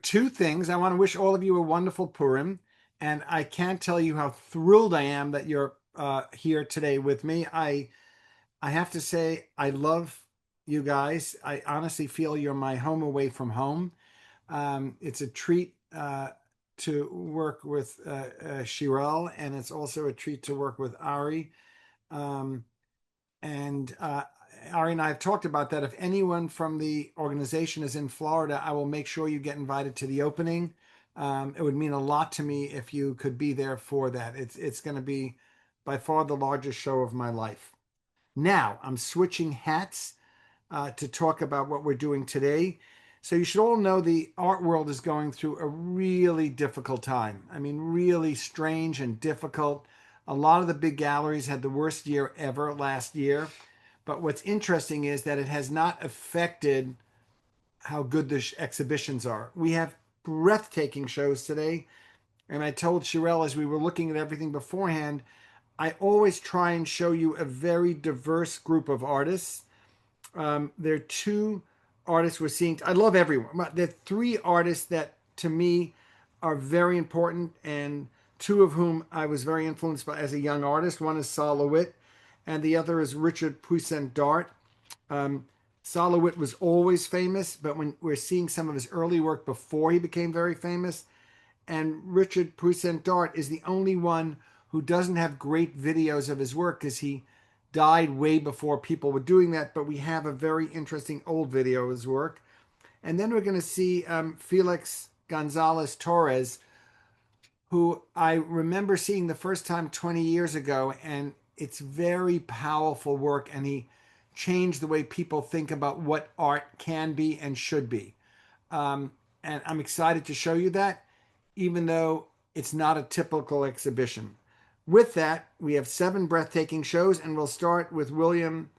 Two things. I want to wish all of you a wonderful Purim, and I can't tell you how thrilled I am that you're here today with me. I have to say I love you guys. I honestly feel you're my home away from home. It's a treat to work with Shirel, and it's also a treat to work with Ari. Um, and Ari and I have talked about that. If anyone from the organization is in Florida, I will make sure you get invited to the opening. It would mean a lot to me if you could be there for that. It's going to be by far the largest show of my life. Now I'm switching hats to talk about what we're doing today. So you should all know the art world is going through a really difficult time. I mean, really strange and difficult. A lot of the big galleries had the worst year ever last year. But what's interesting is that it has not affected how good the exhibitions are. We have breathtaking shows today. And I told Shirel as we were looking at everything beforehand, I always try and show you a very diverse group of artists. There are two artists we're seeing. I love everyone. There are three artists that to me are very important, and two of whom I was very influenced by as a young artist. One is Saul LeWitt, and the other is Richard Poussin Dart. Saul LeWitt was always famous, but when we're seeing some of his early work before he became very famous, and Richard Poussin Dart is the only one who doesn't have great videos of his work because he died way before people were doing that, but we have a very interesting old video of his work. And then we're going to see Felix Gonzalez Torres, who I remember seeing the first time 20 years ago, and it's very powerful work, and he changed the way people think about what art can be and should be. And I'm excited to show you that, even though it's not a typical exhibition. With that, we have 7 breathtaking shows, and we'll start with William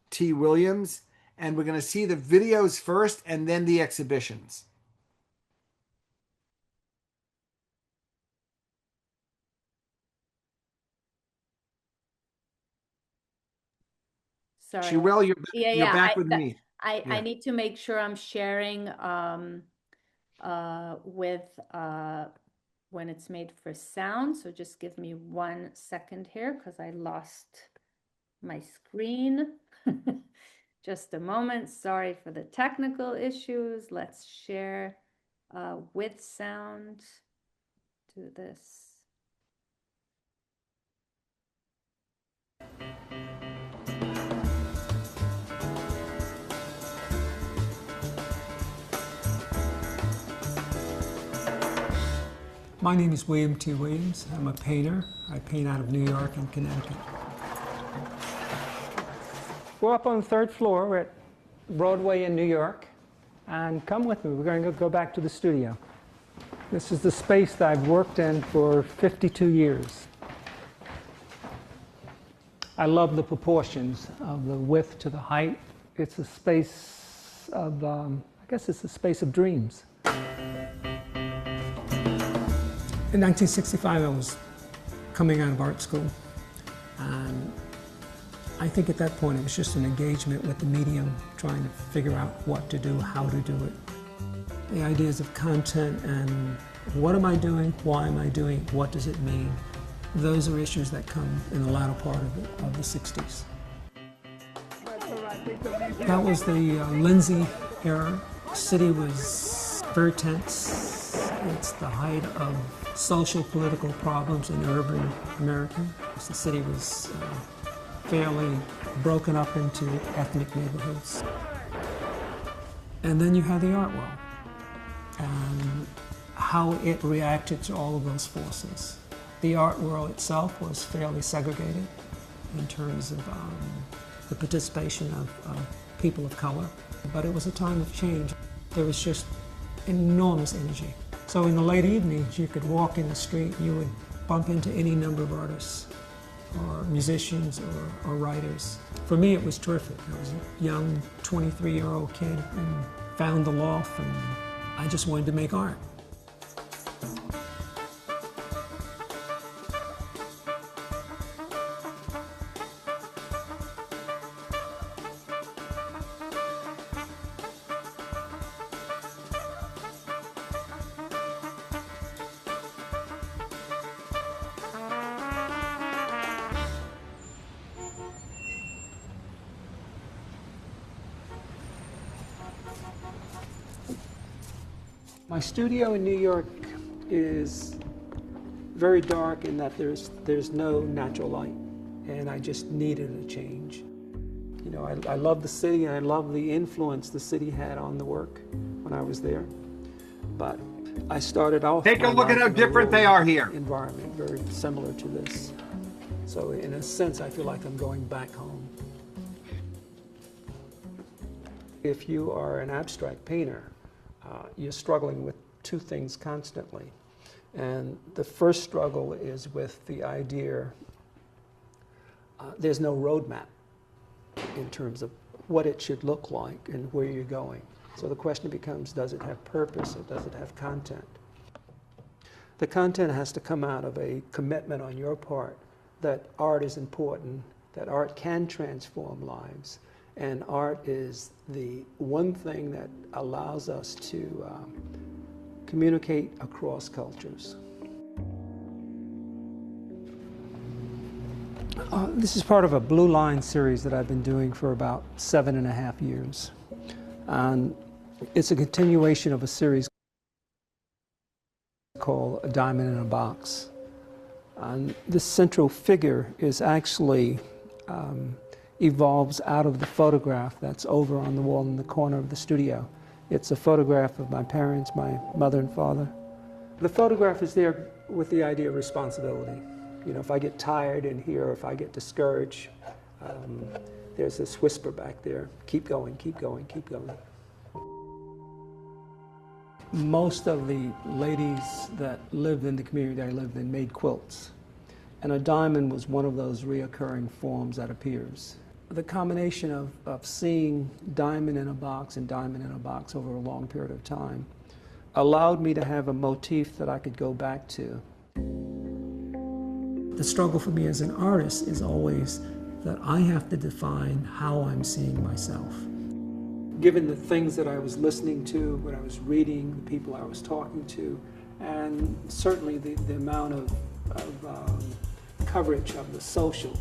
T. Williams, and we're going to see the videos first and then the exhibitions. Sorry. Shirel, you're back with me. I need to make sure I'm sharing with when it's made for sound. So just give me 1 second here because I lost my screen. Just a moment. Sorry for the technical issues. Let's share with sound. Do this. My name is William T. Williams. I'm a painter. I paint out of New York and Connecticut. We're up on the 3rd floor. We're at Broadway in New York. And come with me. We're going to go back to the studio. This is the space that I've worked in for 52 years. I love the proportions of the width to the height. It's a space of, I guess it's a space of dreams. In 1965, I was coming out of art school, and I think at that point it was just an engagement with the medium, trying to figure out what to do, how to do it. The ideas of content and what am I doing, why am I doing it, what does it mean, those are issues that come in the latter part of the 60s. That was the Lindsay era. The city was very tense. It's the height of social political problems in urban America. The city was fairly broken up into ethnic neighborhoods. And then you had the art world and how it reacted to all of those forces. The art world itself was fairly segregated in terms of the participation of people of color, but it was a time of change. There was just enormous energy. So in the late evenings, you could walk in the street, you would bump into any number of artists, or musicians, or writers. For me, it was terrific. I was a young 23-year-old kid and found the loft, and I just wanted to make art. My studio in New York is very dark in that there's no natural light, and I just needed a change. You know, I love the city, and I love the influence the city had on the work when I was there. But I started off. Take a look at how different they are here. Environment very similar to this. So in a sense, I feel like I'm going back home. If you are an abstract painter, you're struggling with two things constantly. And the first struggle is with the idea there's no roadmap in terms of what it should look like and where you're going. So the question becomes, does it have purpose or does it have content? The content has to come out of a commitment on your part that art is important, that art can transform lives, and art is the one thing that allows us to communicate across cultures. This is part of a Blue Line series that I've been doing for about 7.5 years. And it's a continuation of a series called A Diamond in a Box. And this central figure is actually evolves out of the photograph that's over on the wall in the corner of the studio. It's a photograph of my parents, my mother and father. The photograph is there with the idea of responsibility. You know, if I get tired in here, or if I get discouraged, there's this whisper back there, keep going, keep going, keep going. Most of the ladies that lived in the community I lived in made quilts. And a diamond was one of those reoccurring forms that appears. The combination of seeing diamond in a box and diamond in a box over a long period of time allowed me to have a motif that I could go back to. The struggle for me as an artist is always that I have to define how I'm seeing myself. Given the things that I was listening to, what I was reading, the people I was talking to, and certainly the amount of coverage of the social,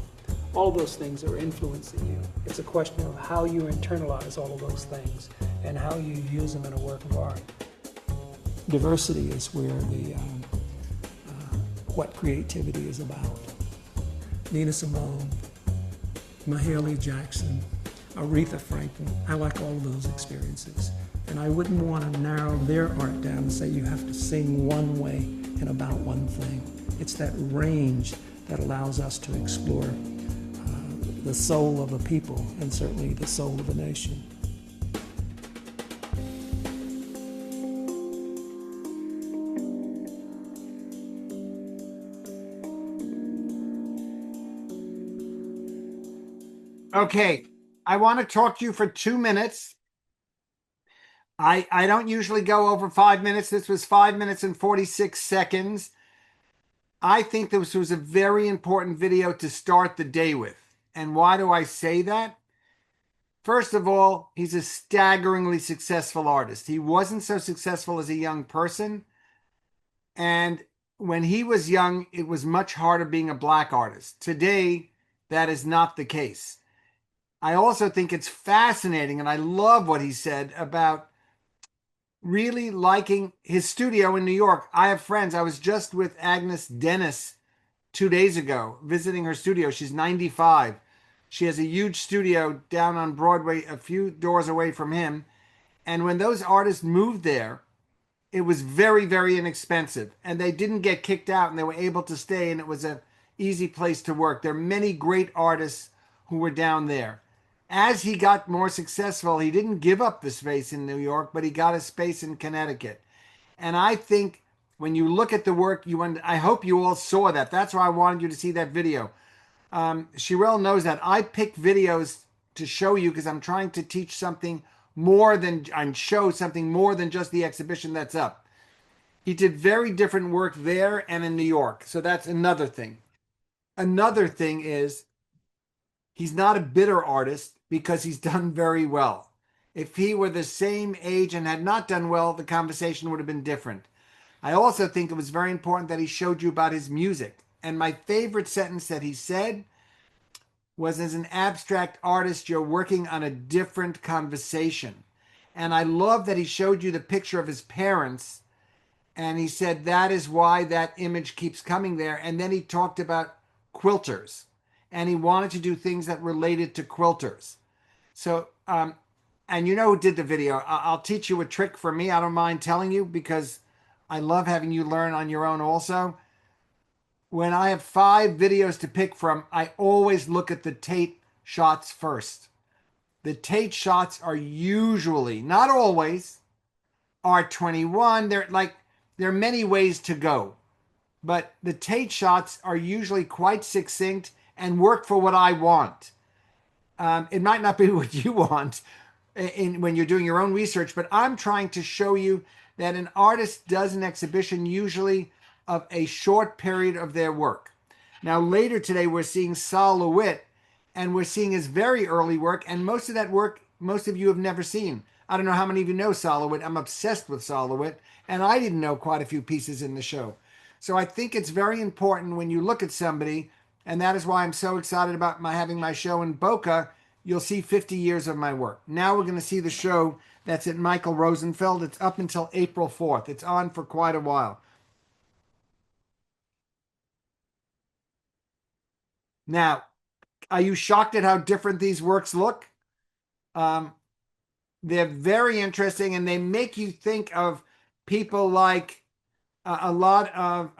all of those things are influencing you. It's a question of how you internalize all of those things and how you use them in a work of art. Diversity is where what creativity is about. Nina Simone, Mahalia Jackson, Aretha Franklin, I like all of those experiences. And I wouldn't want to narrow their art down and say you have to sing one way and about one thing. It's that range that allows us to explore the soul of a people and certainly the soul of a nation. Okay, I want to talk to you for 2 minutes. I don't usually go over 5 minutes. This was 5 minutes and 46 seconds. I think this was a very important video to start the day with. And why do I say that? First of all, he's a staggeringly successful artist. He wasn't so successful as a young person. And when he was young, it was much harder being a Black artist. Today, that is not the case. I also think it's fascinating, and I love what he said about really liking his studio in New York. I have friends. I was just with Agnes Dennis 2 days ago, visiting her studio. She's 95. She has a huge studio down on Broadway, a few doors away from him. And when those artists moved there, it was very, very inexpensive. And they didn't get kicked out, and they were able to stay, and it was an easy place to work. There are many great artists who were down there. As he got more successful, he didn't give up the space in New York, but he got a space in Connecticut. And I think when you look at the work, I hope you all saw that. That's why I wanted you to see that video. Shirelle knows that. I pick videos to show you because I'm trying to teach something more than, and show something more than just the exhibition that's up. He did very different work there and in New York. So that's another thing. Another thing is he's not a bitter artist because he's done very well. If he were the same age and had not done well, the conversation would have been different. I also think it was very important that he showed you about his music. And my favorite sentence that he said was, as an abstract artist, you're working on a different conversation. And I love that he showed you the picture of his parents. And he said that is why that image keeps coming there. And then he talked about quilters. And he wanted to do things that related to quilters. So, and you know who did the video. I'll teach you a trick for me. I don't mind telling you because I love having you learn on your own also. When I have 5 videos to pick from, I always look at the Tate shots first. The Tate shots are usually, not always, R21. There are many ways to go. But the Tate shots are usually quite succinct and work for what I want. It might not be what you want when you're doing your own research, but I'm trying to show you that an artist does an exhibition usually of a short period of their work. Now, later today, we're seeing Sol LeWitt, and we're seeing his very early work, and most of that work, most of you have never seen. I don't know how many of you know Sol LeWitt. I'm obsessed with Sol LeWitt, and I didn't know quite a few pieces in the show. So I think it's very important when you look at somebody, and that is why I'm so excited about having my show in Boca. You'll see 50 years of my work. Now we're going to see the show that's at Michael Rosenfeld. It's up until April 4th. It's on for quite a while. Now, are you shocked at how different these works look? They're very interesting, and they make you think of people like a lot of,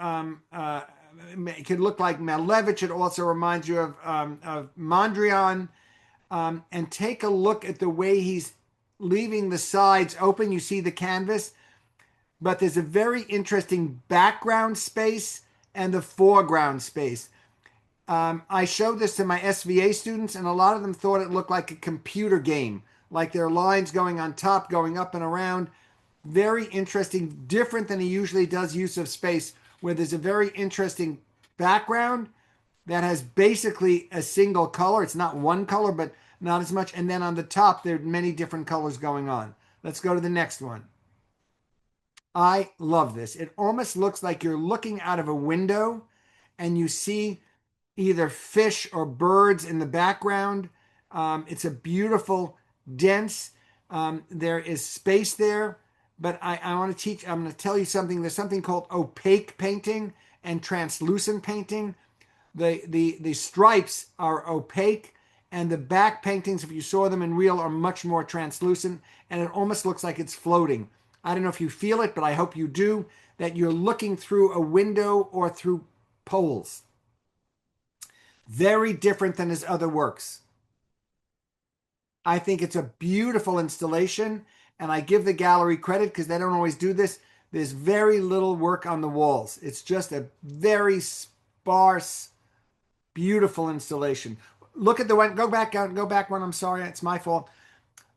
it could look like Malevich. It also reminds you of Mondrian. And take a look at the way he's leaving the sides open. You see the canvas, but there's a very interesting background space and the foreground space. I showed this to my SVA students, and a lot of them thought it looked like a computer game, like there are lines going on top, going up and around. Very interesting, different than he usually does use of space, where there's a very interesting background that has basically a single color. It's not one color, but not as much. And then on the top, there are many different colors going on. Let's go to the next one. I love this. It almost looks like you're looking out of a window and you see either fish or birds in the background. It's a beautiful, dense, there is space there, but I want to teach, I'm going to tell you something. There's something called opaque painting and translucent painting. The stripes are opaque, and the back paintings, if you saw them in real, are much more translucent, and it almost looks like it's floating. I don't know if you feel it, but I hope you do, that you're looking through a window or through poles. Very different than his other works. I think it's a beautiful installation, and I give the gallery credit because they don't always do this. There's very little work on the walls. It's just a very sparse, beautiful installation. Look at the one, go back one, I'm sorry, it's my fault.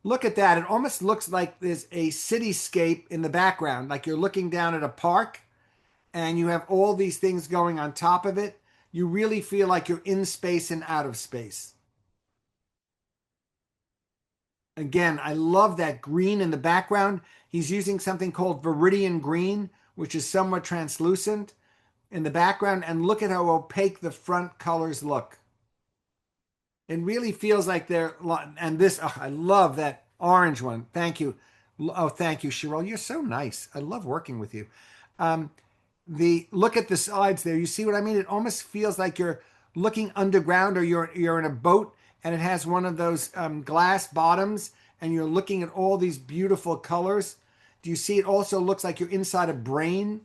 Look at that. It almost looks like there's a cityscape in the background, like you're looking down at a park and you have all these things going on top of it. You really feel like you're in space and out of space. Again, I love that green in the background. He's using something called viridian green, which is somewhat translucent in the background. And look at how opaque the front colors look. It really feels like they're, and this, oh, I love that orange one. Thank you. Oh, thank you, Cheryl. You're so nice. I love working with you. Look at the sides there. You see what I mean? It almost feels like you're looking underground, or you're in a boat and it has one of those glass bottoms and you're looking at all these beautiful colors. Do you see? It also looks like you're inside a brain,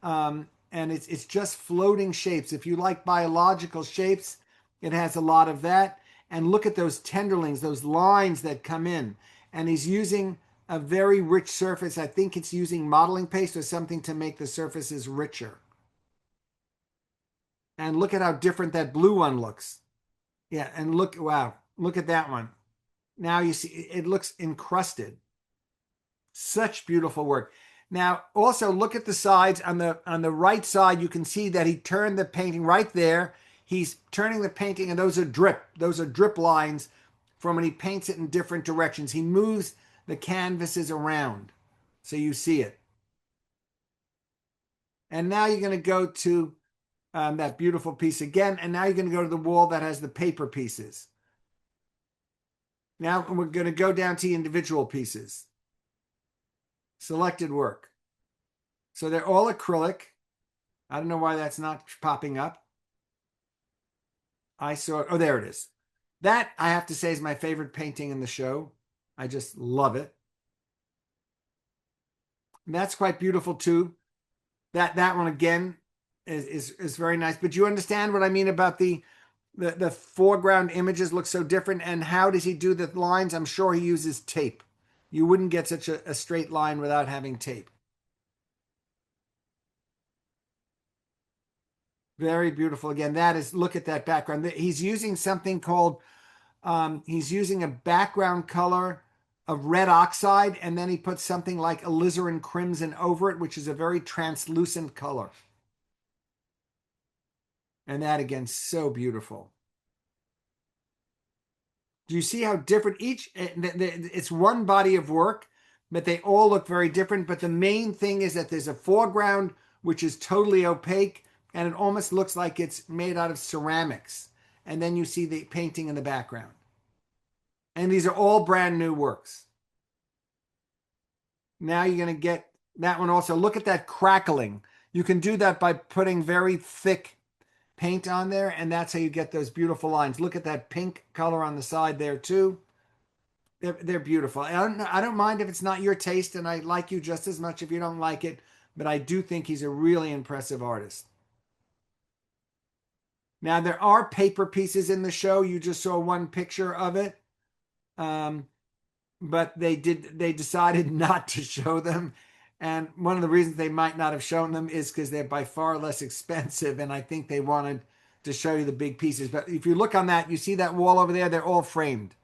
and it's just floating shapes. If you like biological shapes, it has a lot of that. And look at those tenderlings, those lines that come in. And he's using a very rich surface. I think it's using modeling paste or something to make the surfaces richer. And look at how different that blue one looks. Yeah, and look, wow, look at that one. Now you see, it looks encrusted. Such beautiful work. Now, also look at the sides. On the right side, you can see that he turned the painting right there. He's turning the painting, and those are drip lines from when he paints it in different directions. He moves the canvases around so you see it. And now you're going to go to that beautiful piece again, and now you're going to go to the wall that has the paper pieces. Now we're going to go down to the individual pieces. selected work. So they're all acrylic. I don't know why that's not popping up. I saw, oh, there it is. That, I have to say, is my favorite painting in the show. I just love it. And that's quite beautiful too. That one again is very nice. But you understand what I mean about the foreground images look so different. And how does he do the lines? I'm sure he uses tape. You wouldn't get such a straight line without having tape. Very beautiful. Again, that is, look at that background. He's using something called, he's using a background color of red oxide, and then he puts something like alizarin crimson over it, which is a very translucent color. And that, again, so beautiful. Do you see how different each, it's one body of work, but they all look very different. But the main thing is that there's a foreground, which is totally opaque, and it almost looks like it's made out of ceramics. And then you see the painting in the background. And these are all brand new works. Now you're going to get that one also. Look at that crackling. You can do that by putting very thick paint on there, and that's how you get those beautiful lines. Look at that pink color on the side there too. They're beautiful. I don't mind if it's not your taste, and I like you just as much if you don't like it, but I do think he's a really impressive artist. Now, there are paper pieces in the show. You just saw one picture of it. But they decided not to show them. And one of the reasons they might not have shown them is because they're by far less expensive. And I think they wanted to show you the big pieces. But if you look on that, you see that wall over there, they're all framed.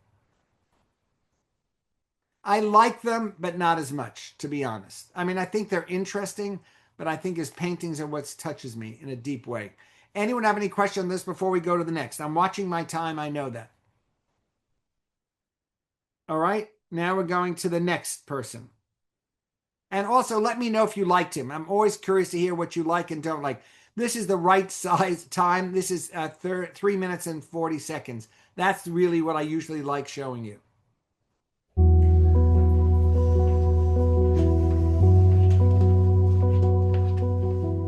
I like them, but not as much, to be honest. I mean, I think they're interesting, but I think his paintings are what touches me in a deep way. Anyone have any question on this before we go to the next? I'm watching my time. I know that. All right. Now we're going to the next person. And also let me know if you liked him. I'm always curious to hear what you like and don't like. This is the right size time. This is 3 minutes and 40 seconds. That's really what I usually like showing you.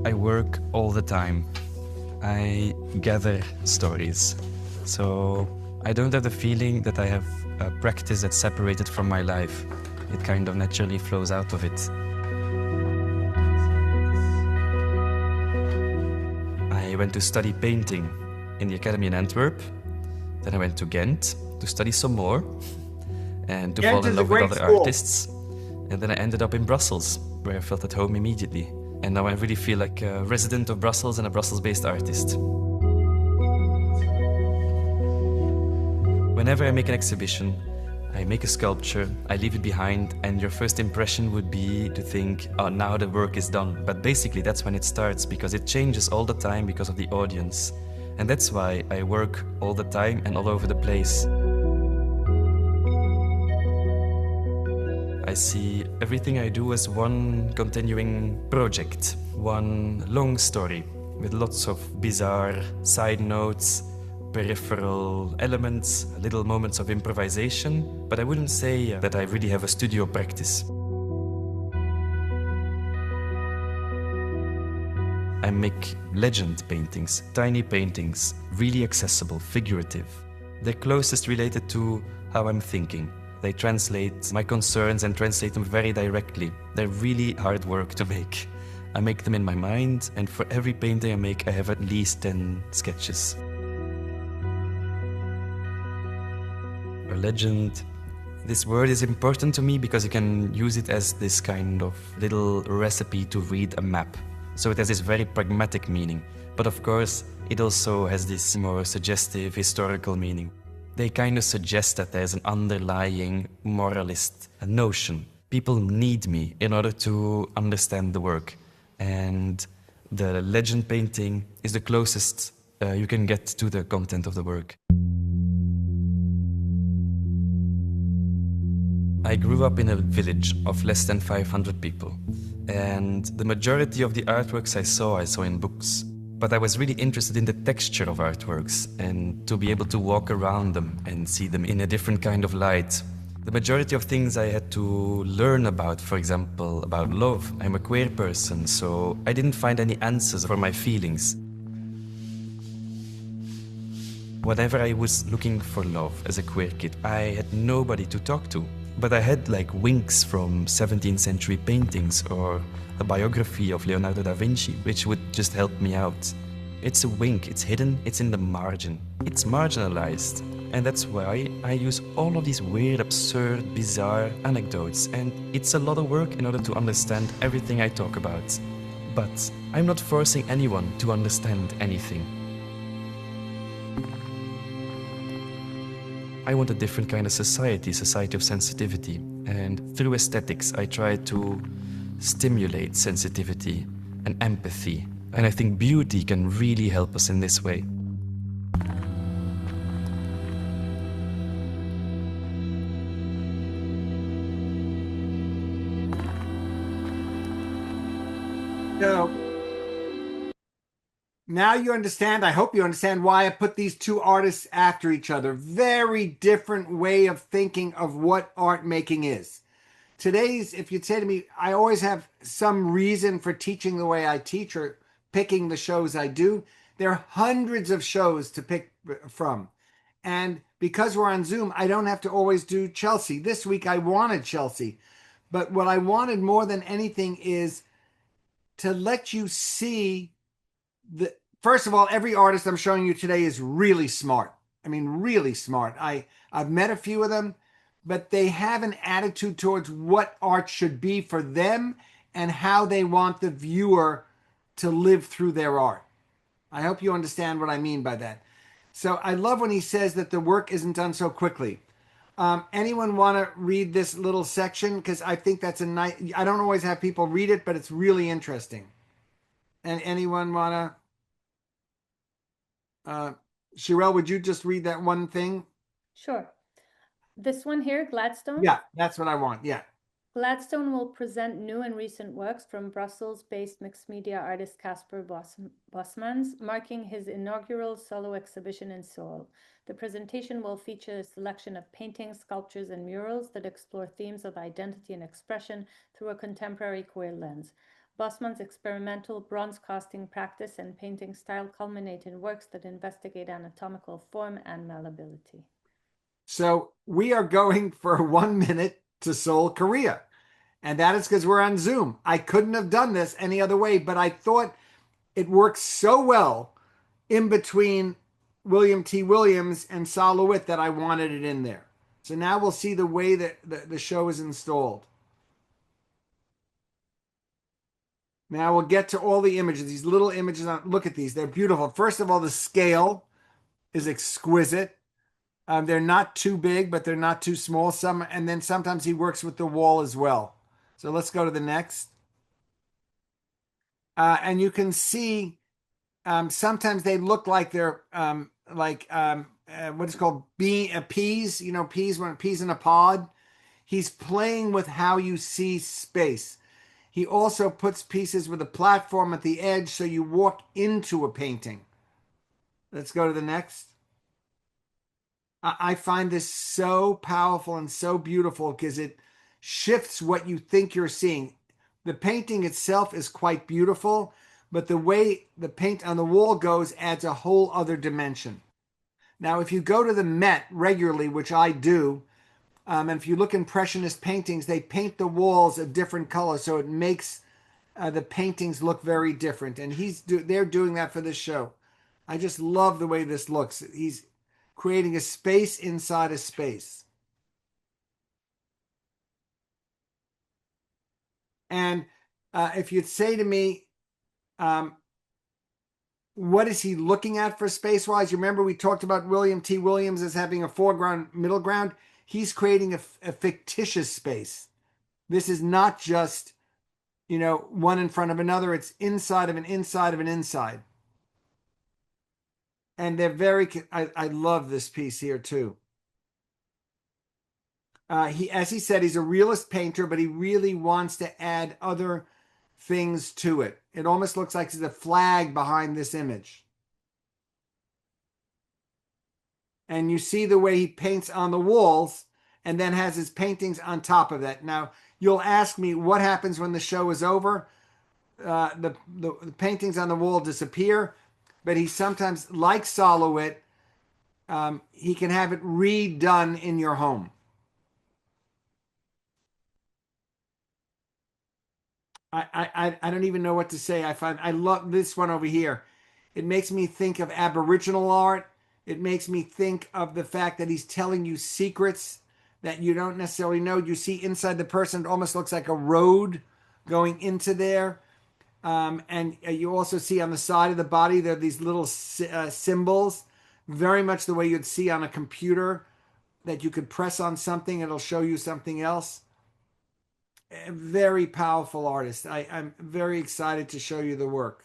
I work all the time. I gather stories. So I don't have the feeling that I have a practice that's separated from my life. It kind of naturally flows out of it. I went to study painting in the academy in Antwerp. Then I went to Ghent to study some more and to fall in love with other artists. And then I ended up in Brussels, where I felt at home immediately. And now I really feel like a resident of Brussels and a Brussels-based artist. Whenever I make an exhibition, I make a sculpture, I leave it behind, and your first impression would be to think, oh, now the work is done. But basically that's when it starts, because it changes all the time because of the audience. And that's why I work all the time and all over the place. I see everything I do as one continuing project, one long story with lots of bizarre side notes, peripheral elements, little moments of improvisation, but I wouldn't say that I really have a studio practice. I make legend paintings, tiny paintings, really accessible, figurative. They're closest related to how I'm thinking. They translate my concerns and translate them very directly. They're really hard work to make. I make them in my mind, and for every painting I make, I have at least 10 sketches. A legend. This word is important to me because you can use it as this kind of little recipe to read a map. So it has this very pragmatic meaning. But of course, it also has this more suggestive historical meaning. They kind of suggest that there's an underlying moralist notion. People need me in order to understand the work. And the legend painting is the closest you can get to the content of the work. I grew up in a village of less than 500 people. And the majority of the artworks I saw in books. But I was really interested in the texture of artworks and to be able to walk around them and see them in a different kind of light. The majority of things I had to learn about, for example, about love. I'm a queer person, so I didn't find any answers for my feelings. Whenever I was looking for love as a queer kid, I had nobody to talk to. But I had like winks from 17th century paintings or a biography of Leonardo da Vinci, which would just help me out. It's a wink, it's hidden, it's in the margin. It's marginalized. And that's why I use all of these weird, absurd, bizarre anecdotes, and it's a lot of work in order to understand everything I talk about. But I'm not forcing anyone to understand anything. I want a different kind of society of sensitivity, and through aesthetics I try to stimulate sensitivity and empathy, and I think beauty can really help us in this way. So now you understand, I hope you understand why I put these two artists after each other. Very different way of thinking of what art making is. Today's, if you'd say to me, I always have some reason for teaching the way I teach or picking the shows I do. There are hundreds of shows to pick from. And because we're on Zoom, I don't have to always do Chelsea. This week I wanted Chelsea. But what I wanted more than anything is to let you see first of all, every artist I'm showing you today is really smart. I mean, really smart. I've met a few of them, but they have an attitude towards what art should be for them and how they want the viewer to live through their art. I hope you understand what I mean by that. So I love when he says that the work isn't done so quickly. Anyone want to read this little section? Because I think that's a nice, I don't always have people read it, but it's really interesting. And anyone want to, Shirelle, would you just read that one thing? Sure. This one here, Gladstone? Yeah, that's what I want. Yeah. Gladstone will present new and recent works from Brussels-based mixed media artist Casper Bosmans, marking his inaugural solo exhibition in Seoul. The presentation will feature a selection of paintings, sculptures, and murals that explore themes of identity and expression through a contemporary queer lens. Bosman's experimental bronze casting practice and painting style culminate in works that investigate anatomical form and malleability. So we are going for 1 minute to Seoul, Korea. And that is because we're on Zoom. I couldn't have done this any other way, but I thought it works so well in between William T. Williams and Sol LeWitt that I wanted it in there. So now we'll see the way that the show is installed. Now we'll get to all the images, these little images. Look at these. They're beautiful. First of all, the scale is exquisite. They're not too big, but they're not too small. And then sometimes he works with the wall as well. So let's go to the next. And you can see sometimes they look like they're what is called peas, you know, peas in a pod. He's playing with how you see space. He also puts pieces with a platform at the edge so you walk into a painting. Let's go to the next. I find this so powerful and so beautiful because it shifts what you think you're seeing. The painting itself is quite beautiful, but the way the paint on the wall goes adds a whole other dimension. Now, if you go to the Met regularly, which I do, and if you look Impressionist paintings, they paint the walls a different color, so it makes the paintings look very different. And they're doing that for this show. I just love the way this looks. He's creating a space inside a space. And if you'd say to me, what is he looking at for space-wise? You remember we talked about William T. Williams as having a foreground, middle ground. He's creating a fictitious space. This is not just, you know, one in front of another. It's inside of an inside of an inside. And they're I love this piece here too. As he said, he's a realist painter, but he really wants to add other things to it. It almost looks like there's a flag behind this image. And you see the way he paints on the walls, and then has his paintings on top of that. Now, you'll ask me what happens when the show is over. The paintings on the wall disappear, but he sometimes, like Solowit, he can have it redone in your home. I don't even know what to say. I love this one over here. It makes me think of Aboriginal art. It makes me think of the fact that he's telling you secrets that you don't necessarily know. You see inside the person, it almost looks like a road going into there. And you also see on the side of the body, there are these little symbols, very much the way you'd see on a computer, that you could press on something, it'll show you something else. A very powerful artist. I'm very excited to show you the work.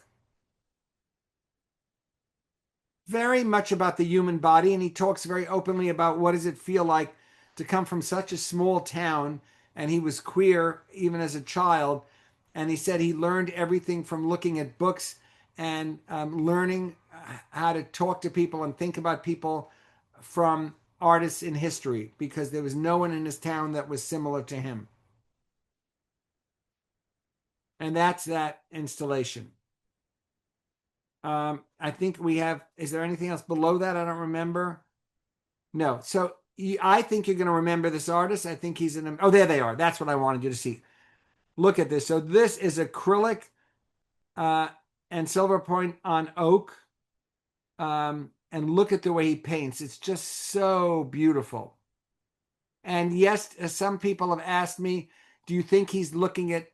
Very much about the human body, and he talks very openly about what does it feel like to come from such a small town, and he was queer even as a child, and he said he learned everything from looking at books and learning how to talk to people and think about people from artists in history, because there was no one in his town that was similar to him. And that's that installation. I think we have, is there anything else below that? I don't remember. No. So I think you're going to remember this artist. I think he's oh, there they are. That's what I wanted you to see. Look at this. So this is acrylic and silver point on oak. And look at the way he paints. It's just so beautiful. And yes, some people have asked me, do you think he's looking at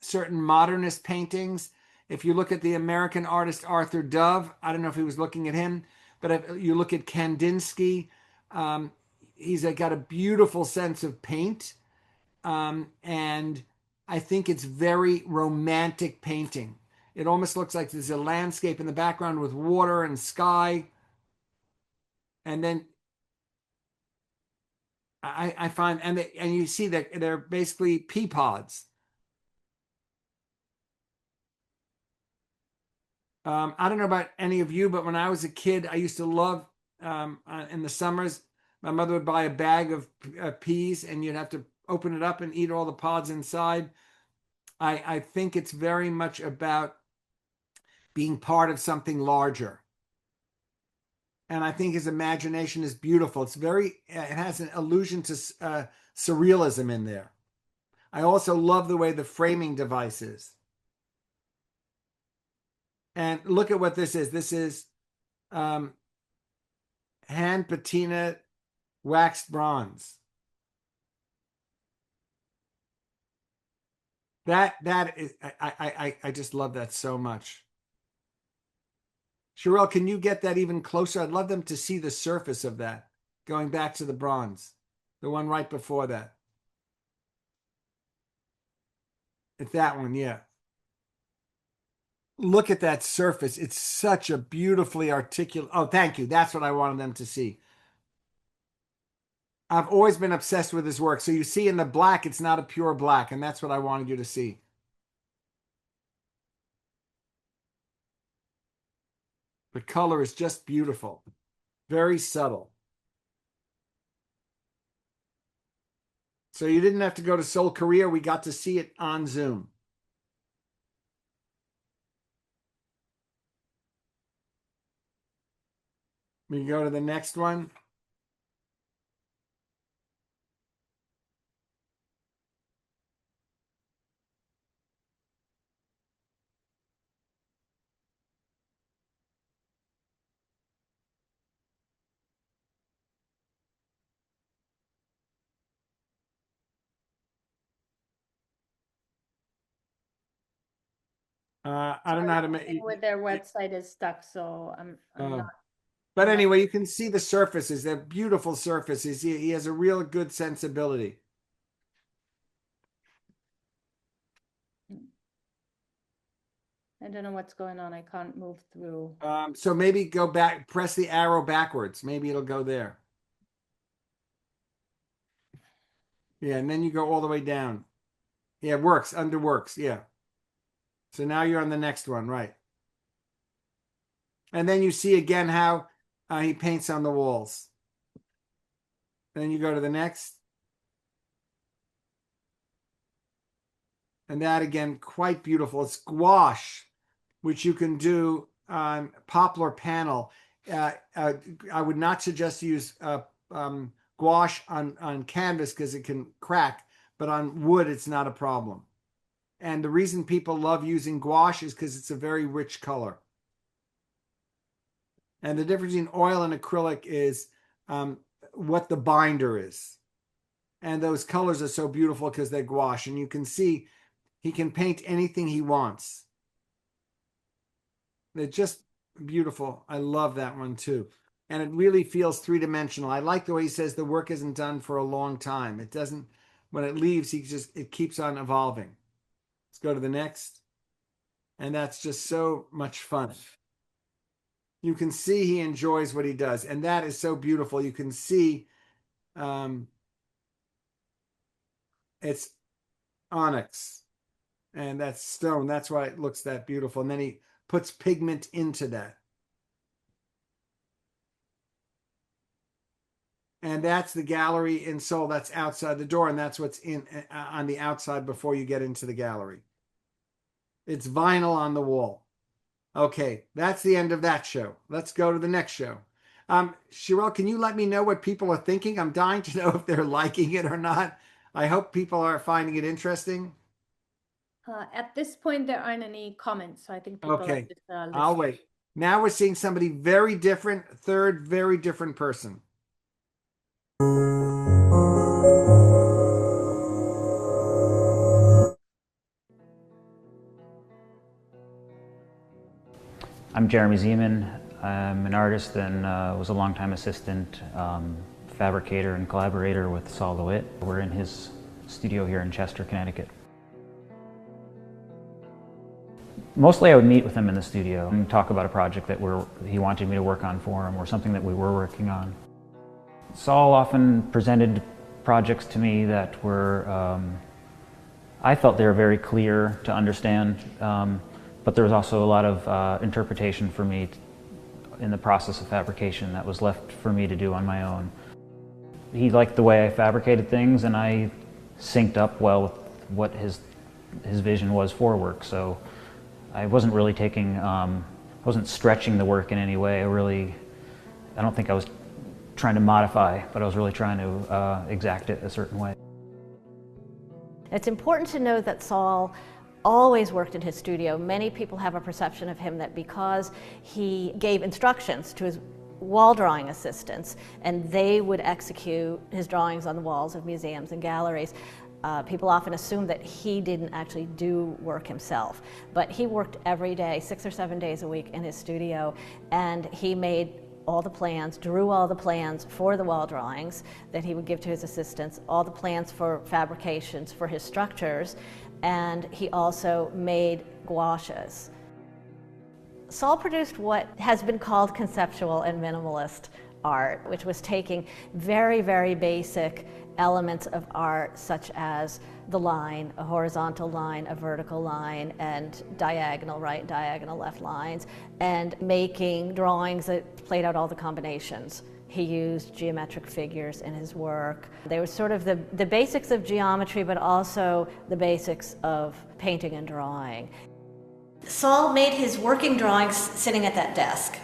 certain modernist paintings? If you look at the American artist Arthur Dove, I don't know if he was looking at him, but if you look at Kandinsky, he's got a beautiful sense of paint. And I think it's very romantic painting. It almost looks like there's a landscape in the background with water and sky. And then I find, and you see that they're basically pea pods. I don't know about any of you, but when I was a kid, I used to love, in the summers, my mother would buy a bag of peas and you'd have to open it up and eat all the pods inside. I think it's very much about being part of something larger. And I think his imagination is beautiful. It has an allusion to surrealism in there. I also love the way the framing device is. And look at what this is. This is hand patina waxed bronze. That is, I just love that so much. Sherelle, can you get that even closer? I'd love them to see the surface of that, going back to the bronze, the one right before that. It's that one, yeah. Look at that surface. It's such a beautifully articulate. Oh, thank you. That's what I wanted them to see. I've always been obsessed with his work. So you see in the black, it's not a pure black, and that's what I wanted you to see. The color is just beautiful. Very subtle. So you didn't have to go to Seoul, Korea. We got to see it on Zoom. We can go to the next one. I don't know how to make it. With their website is stuck, so I'm not. But anyway, you can see the surfaces. They're beautiful surfaces. He has a real good sensibility. I don't know what's going on. I can't move through. So maybe go back, press the arrow backwards. Maybe it'll go there. Yeah, and then you go all the way down. Yeah, it works, under works, yeah. So now you're on the next one, right? And then you see again how he paints on the walls. Then you go to the next. And that, again, quite beautiful. It's gouache, which you can do on poplar panel. I would not suggest to use gouache on canvas because it can crack, but on wood, it's not a problem. And the reason people love using gouache is because it's a very rich color. And the difference between oil and acrylic is what the binder is. And those colors are so beautiful because they're gouache. And you can see he can paint anything he wants. They're just beautiful. I love that one too. And it really feels three-dimensional. I like the way he says the work isn't done for a long time. It doesn't, when it leaves, it keeps on evolving. Let's go to the next. And that's just so much fun. You can see he enjoys what he does. And that is so beautiful. You can see it's onyx. And that's stone. That's why it looks that beautiful. And then he puts pigment into that. And that's the gallery in Seoul. That's outside the door. And that's what's in on the outside before you get into the gallery. It's vinyl on the wall. Okay, that's the end of that show. Let's go to the next show. Cheryl, can you let me know what people are thinking? I'm dying to know if they're liking it or not. I hope people are finding it interesting. At this point, there aren't any comments, so I think people Okay, are just listening. I'll wait. Now we're seeing somebody very different, third, very different person. I'm Jeremy Zeman. I'm an artist and was a longtime assistant, fabricator and collaborator with Saul LeWitt. We're in his studio here in Chester, Connecticut. Mostly I would meet with him in the studio and talk about a project that he wanted me to work on for him or something that we were working on. Saul often presented projects to me that were, I felt they were very clear to understand, but there was also a lot of interpretation for me in the process of fabrication that was left for me to do on my own. He liked the way I fabricated things, and I synced up well with what his vision was for work. So I wasn't really taking, wasn't stretching the work in any way. I don't think I was trying to modify, but I was really trying to exact it a certain way. It's important to know that Saul always worked in his studio. Many people have a perception of him that because he gave instructions to his wall drawing assistants and they would execute his drawings on the walls of museums and galleries, people often assume that he didn't actually do work himself. But he worked every day, 6 or 7 days a week in his studio, and he made all the plans, drew all the plans for the wall drawings that he would give to his assistants, all the plans for fabrications for his structures, and he also made gouaches. Saul produced what has been called conceptual and minimalist art, which was taking very, very basic elements of art such as the line, a horizontal line, a vertical line, and diagonal right, diagonal left lines, and making drawings that played out all the combinations. He used geometric figures in his work. They were sort of the basics of geometry, but also the basics of painting and drawing. Saul made his working drawings sitting at that desk.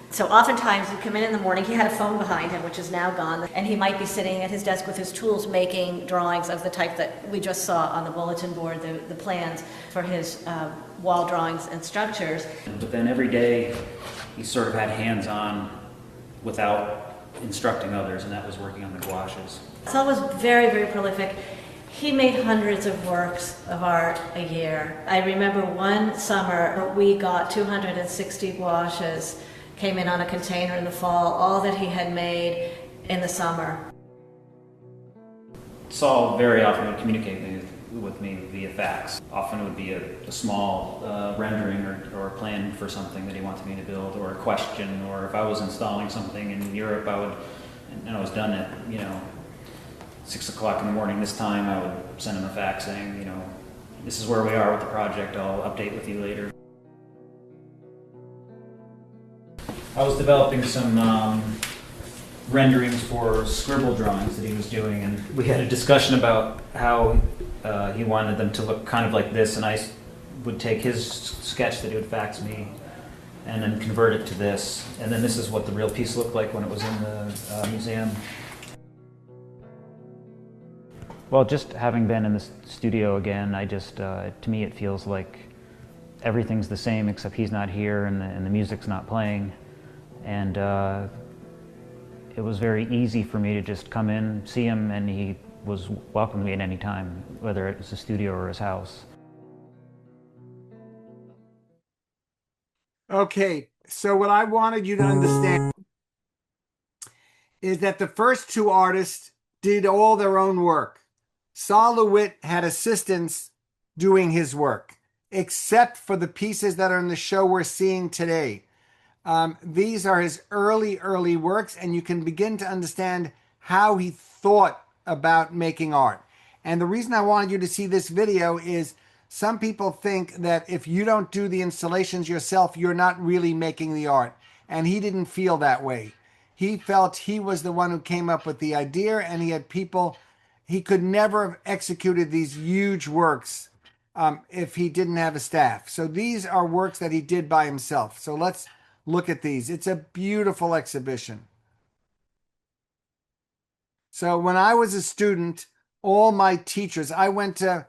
So oftentimes he'd come in the morning, he had a phone behind him, which is now gone, and he might be sitting at his desk with his tools making drawings of the type that we just saw on the bulletin board, the plans for his wall drawings and structures. But then every day he sort of had hands-on without instructing others, and that was working on the gouaches. Saul was very, very prolific. He made hundreds of works of art a year. I remember one summer we got 260 gouaches, came in on a container in the fall, all that he had made in the summer. Saul very often would communicate with me via fax. Often it would be a small rendering or a plan for something that he wanted me to build, or a question, or if I was installing something in Europe, and I was done at 6 o'clock in the morning this time, I would send him a fax saying, this is where we are with the project, I'll update with you later. I was developing some renderings for scribble drawings that he was doing, and we had a discussion about how he wanted them to look kind of like this, and I would take his sketch that he would fax me and then convert it to this. And then this is what the real piece looked like when it was in the museum. Well, just having been in the studio again, to me it feels like everything's the same except he's not here and the music's not playing. And it was very easy for me to just come in, see him, and he was welcome to me at any time, whether it was the studio or his house. Okay, so what I wanted you to understand is that the first two artists did all their own work. Sol LeWitt had assistants doing his work, except for the pieces that are in the show we're seeing today. These are his early works, and you can begin to understand how he thought about making art. And the reason I wanted you to see this video is some people think that if you don't do the installations yourself, you're not really making the art. And he didn't feel that way. He felt he was the one who came up with the idea, and he had people. He could never have executed these huge works if he didn't have a staff. So these are works that he did by himself. So let's look at these. It's a beautiful exhibition. So when I was a student, all my teachers, I went to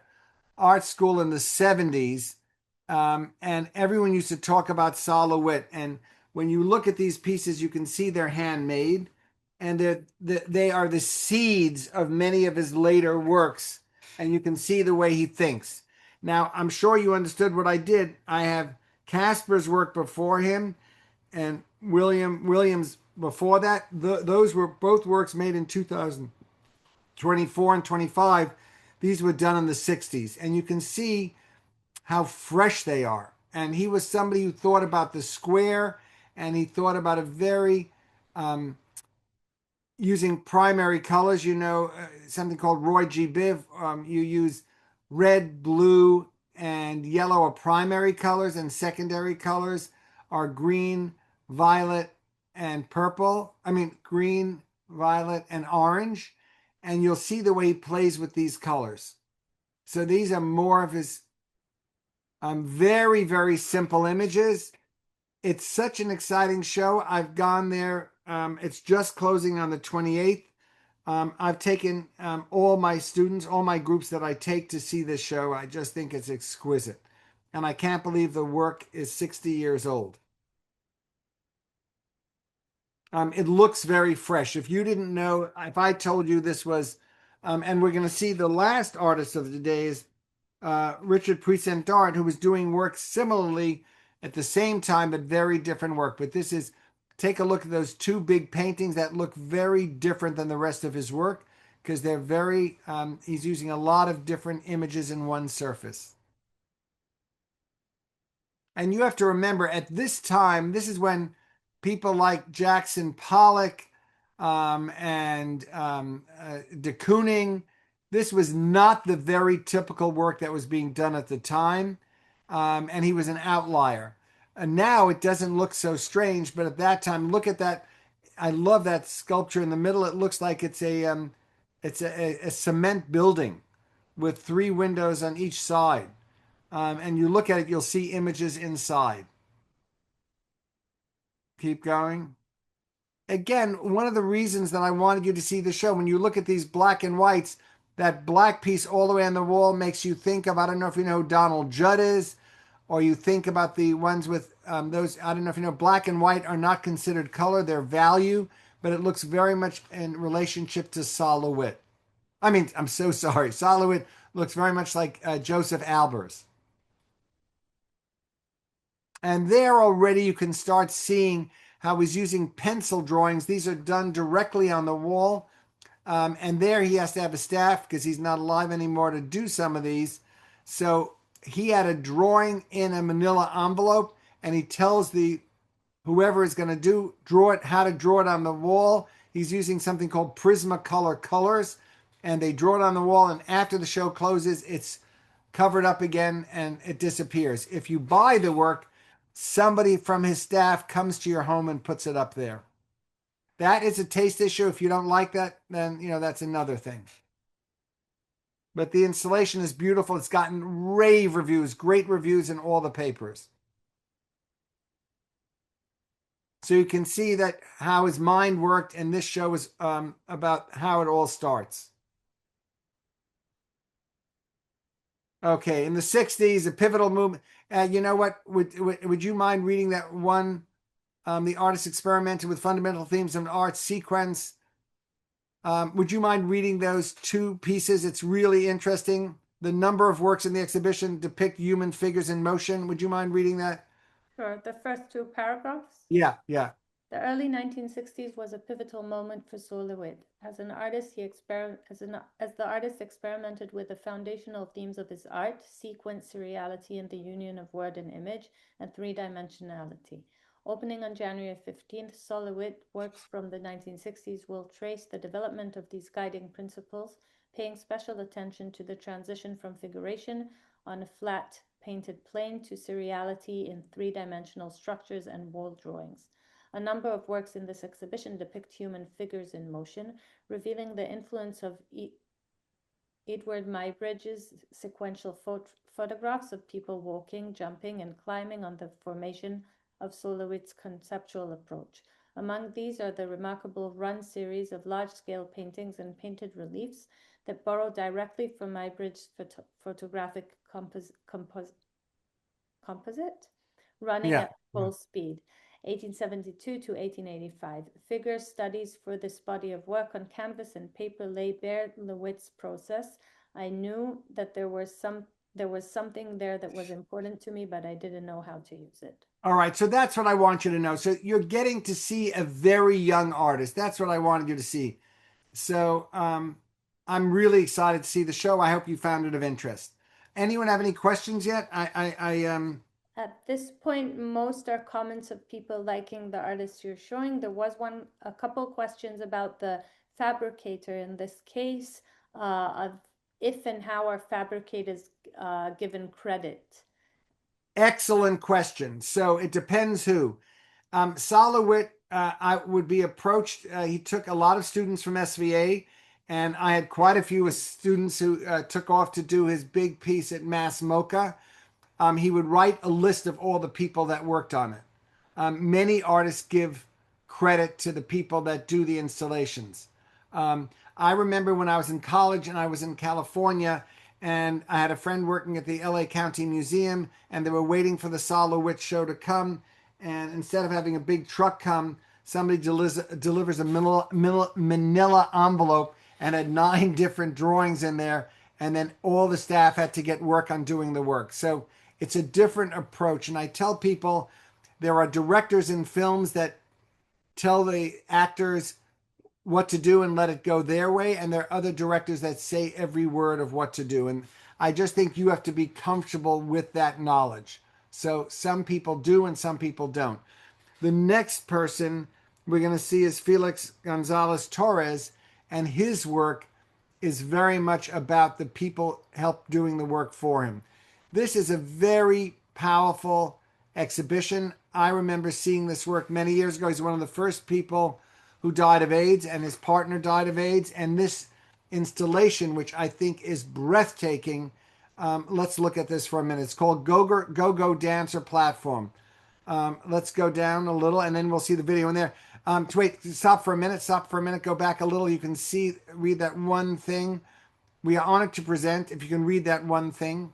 art school in the 70s, and everyone used to talk about Sol LeWitt. And when you look at these pieces, you can see they're handmade, and they are the seeds of many of his later works, and you can see the way he thinks. Now, I'm sure you understood what I did. I have Casper's work before him, and Williams before that. Those were both works made in 2024 and 25. These were done in the 60s, and you can see how fresh they are. And he was somebody who thought about the square, and he thought about a very using primary colors. Something called Roy G. Biv. You use red, blue, and yellow are primary colors, and secondary colors are green, violet, and purple. Green, violet, and orange. And you'll see the way he plays with these colors. So these are more of his very, very simple images. It's such an exciting show. I've gone there. It's just closing on the 28th. I've taken all my students, all my groups that I take to see this show. I just think it's exquisite. And I can't believe the work is 60 years old. It looks very fresh. If you didn't know, if I told you this was, and we're going to see the last artist of the day is Richard Present Art, who was doing work similarly at the same time, but very different work. But this is, take a look at those two big paintings that look very different than the rest of his work, because they're very, he's using a lot of different images in one surface. And you have to remember, at this time, this is when people like Jackson Pollock and de Kooning, this was not the very typical work that was being done at the time. And he was an outlier. And now it doesn't look so strange, but at that time, look at that. I love that sculpture in the middle. It looks like it's a cement building with 3 windows on each side. And you look at it, you'll see images inside. Keep going. Again, one of the reasons that I wanted you to see the show, when you look at these black and whites, that black piece all the way on the wall makes you think of, I don't know if you know who Donald Judd is, or you think about the ones with those, I don't know if you know, black and white are not considered color, they're value, but it looks very much in relationship to Sol LeWitt. I'm so sorry. Sol LeWitt looks very much like Joseph Albers. And there already you can start seeing how he's using pencil drawings. These are done directly on the wall. And there he has to have a staff because he's not alive anymore to do some of these. So he had a drawing in a manila envelope, and he tells whoever is going to draw it, how to draw it on the wall. He's using something called Prismacolor colors, and they draw it on the wall, and after the show closes, it's covered up again and it disappears. If you buy the work, somebody from his staff comes to your home and puts it up there. That is a taste issue. If you don't like that, then, that's another thing. But the installation is beautiful. It's gotten rave reviews, great reviews in all the papers. So you can see that how his mind worked, and this show is about how it all starts. Okay, in the 60s, a pivotal movement. You know what? Would you mind reading that one? The artist experimented with fundamental themes of an art sequence. Would you mind reading those two pieces? It's really interesting. The number of works in the exhibition depict human figures in motion. Would you mind reading that? Sure. The first two paragraphs. Yeah, yeah. The early 1960s was a pivotal moment for Sol LeWitt. As the artist experimented with the foundational themes of his art, sequence, seriality, and the union of word and image, and three-dimensionality. Opening on January 15th, Sol LeWitt works from the 1960s will trace the development of these guiding principles, paying special attention to the transition from figuration on a flat painted plane to seriality in three-dimensional structures and wall drawings. A number of works in this exhibition depict human figures in motion, revealing the influence of Edward Muybridge's sequential photographs of people walking, jumping, and climbing on the formation of Sol LeWitt's conceptual approach. Among these are the remarkable Run series of large-scale paintings and painted reliefs that borrow directly from Muybridge's photographic composite, running at full speed. 1872 to 1885. Figure studies for this body of work on canvas and paper lay bare LeWitt's process. I knew that there was something there that was important to me, but I didn't know how to use it. All right, so that's what I want you to know. So you're getting to see a very young artist. That's what I wanted you to see. So I'm really excited to see the show. I hope you found it of interest. Anyone have any questions yet? At this point, most are comments of people liking the artists you're showing. There was a couple questions about the fabricator in this case, of if and how are fabricators given credit. Excellent question. So it depends who. Sol LeWitt, I would be approached. He took a lot of students from SVA, and I had quite a few students who took off to do his big piece at Mass MoCA. He would write a list of all the people that worked on it. Many artists give credit to the people that do the installations. I remember when I was in college and I was in California, and I had a friend working at the LA County Museum, and they were waiting for the Sol LeWitt show to come. And instead of having a big truck come, somebody delivers a manila envelope and had 9 different drawings in there. And then all the staff had to get work on doing the work. So it's a different approach. And I tell people there are directors in films that tell the actors what to do and let it go their way. And there are other directors that say every word of what to do. And I just think you have to be comfortable with that knowledge. So some people do and some people don't. The next person we're going to see is Felix Gonzalez Torres, and his work is very much about the people help doing the work for him. This is a very powerful exhibition. I remember seeing this work many years ago. He's one of the first people who died of AIDS, and his partner died of AIDS. And this installation, which I think is breathtaking, let's look at this for a minute. It's called Go-Go Dancer Platform. Let's go down a little, and then we'll see the video in there. Stop for a minute, go back a little. You can read that one thing. We are honored to present, if you can read that one thing.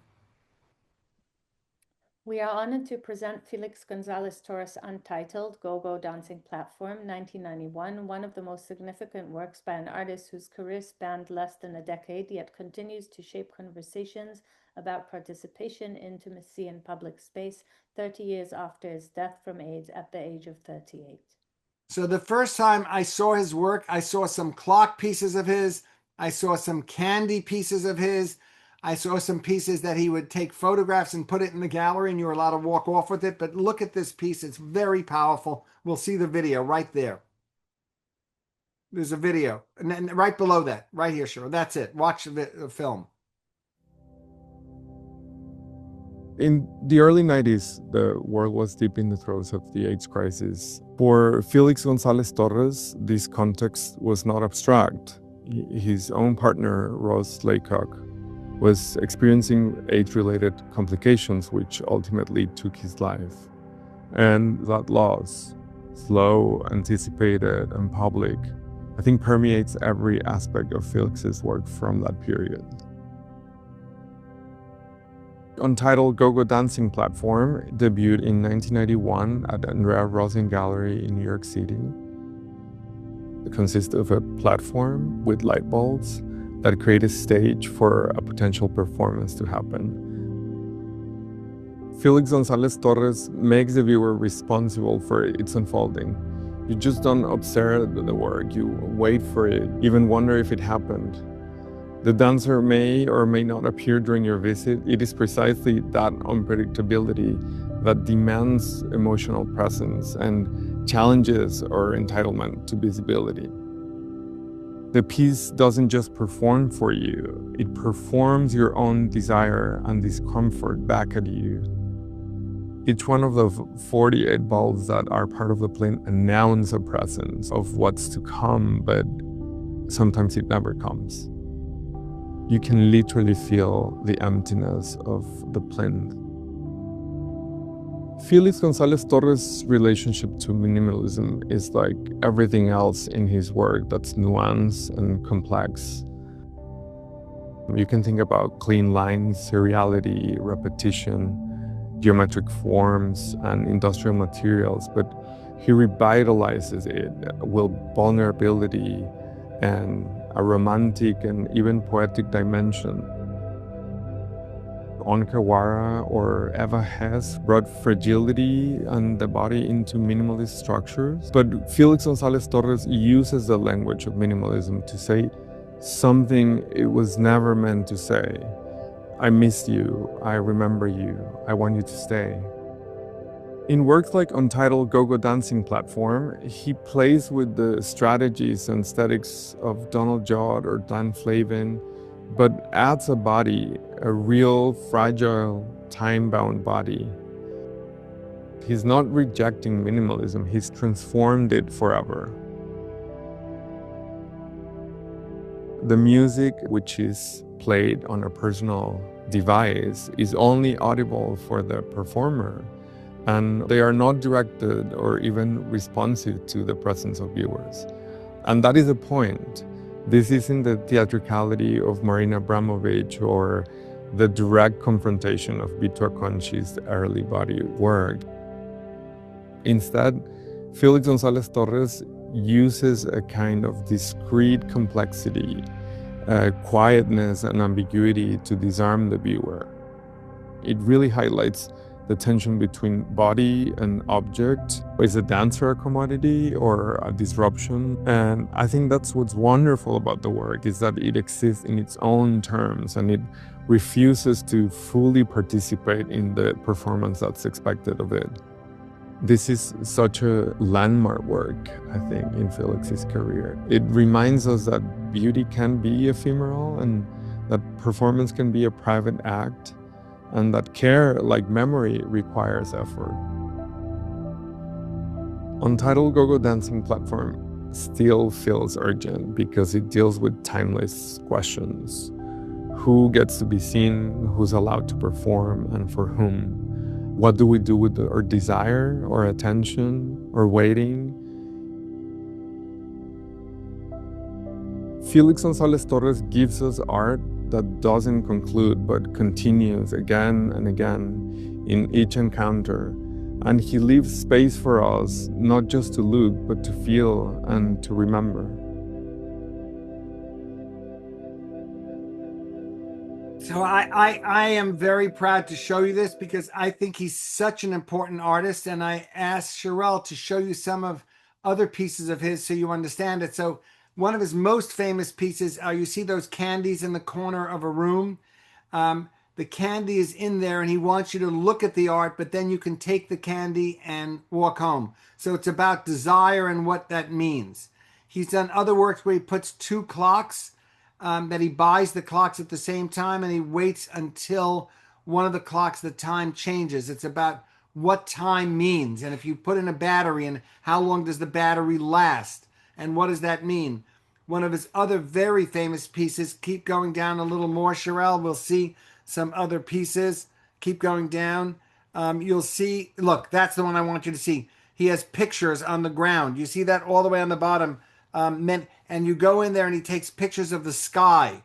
We are honored to present Felix Gonzalez Torres' untitled Go-Go Dancing Platform, 1991, one of the most significant works by an artist whose career spanned less than a decade, yet continues to shape conversations about participation, intimacy, and public space 30 years after his death from AIDS at the age of 38. So the first time I saw his work, I saw some clock pieces of his, I saw some candy pieces of his, I saw some pieces that he would take photographs and put it in the gallery, and you were allowed to walk off with it. But look at this piece. It's very powerful. We'll see the video right there. There's a video. And then right below that, right here, Cheryl. That's it. Watch the film. In the early 90s, the world was deep in the throes of the AIDS crisis. For Felix Gonzalez Torres, this context was not abstract. His own partner, Ross Laycock, was experiencing age-related complications, which ultimately took his life. And that loss, slow, anticipated, and public, I think permeates every aspect of Felix's work from that period. Untitled Go-Go Dancing Platform debuted in 1991 at Andrea Rosin Gallery in New York City. It consists of a platform with light bulbs that create a stage for a potential performance to happen. Felix Gonzalez Torres makes the viewer responsible for its unfolding. You just don't observe the work, you wait for it, even wonder if it happened. The dancer may or may not appear during your visit. It is precisely that unpredictability that demands emotional presence and challenges our entitlement to visibility. The piece doesn't just perform for you, it performs your own desire and discomfort back at you. Each one of the 48 bulbs that are part of the plane announce a presence of what's to come, but sometimes it never comes. You can literally feel the emptiness of the plinth. Felix Gonzalez Torres' relationship to minimalism is like everything else in his work that's nuanced and complex. You can think about clean lines, seriality, repetition, geometric forms, and industrial materials, but he revitalizes it with vulnerability and a romantic and even poetic dimension. Onkawara or Eva Hess brought fragility and the body into minimalist structures, but Felix Gonzalez Torres uses the language of minimalism to say something it was never meant to say. I miss you, I remember you, I want you to stay. In works like Untitled Go-Go Dancing Platform, he plays with the strategies and aesthetics of Donald Judd or Dan Flavin, but adds a body, a real, fragile, time-bound body. He's not rejecting minimalism, he's transformed it forever. The music, which is played on a personal device, is only audible for the performer, and they are not directed or even responsive to the presence of viewers. And that is the point. This isn't the theatricality of Marina Abramovich or the direct confrontation of Vito Acconci's early body work. Instead, Felix Gonzalez Torres uses a kind of discrete complexity, quietness and ambiguity to disarm the viewer. It really highlights the tension between body and object. Is a dancer a commodity or a disruption? And I think that's what's wonderful about the work, is that it exists in its own terms and it refuses to fully participate in the performance that's expected of it. This is such a landmark work, I think, in Felix's career. It reminds us that beauty can be ephemeral and that performance can be a private act, and that care, like memory, requires effort. Untitled Go-Go Dancing Platform still feels urgent because it deals with timeless questions. Who gets to be seen, who's allowed to perform, and for whom? What do we do with our desire, or attention, or waiting? Felix Gonzalez Torres gives us art that doesn't conclude but continues again and again in each encounter. And he leaves space for us not just to look, but to feel and to remember. So I am very proud to show you this because I think he's such an important artist. And I asked Sherelle to show you some of other pieces of his so you understand it. So one of his most famous pieces, you see those candies in the corner of a room. The candy is in there and he wants you to look at the art, but then you can take the candy and walk home. So it's about desire and what that means. He's done other works where he puts two clocks, that he buys the clocks at the same time and he waits until one of the clocks, the time changes. It's about what time means. And if you put in a battery, and how long does the battery last? And what does that mean? one of his other very famous pieces. Keep going down a little more, Sherelle. We'll see some other pieces. Keep going down. You'll see, look, that's the one I want you to see. He has pictures on the ground. You see that all the way on the bottom. And you go in there and he takes pictures of the sky.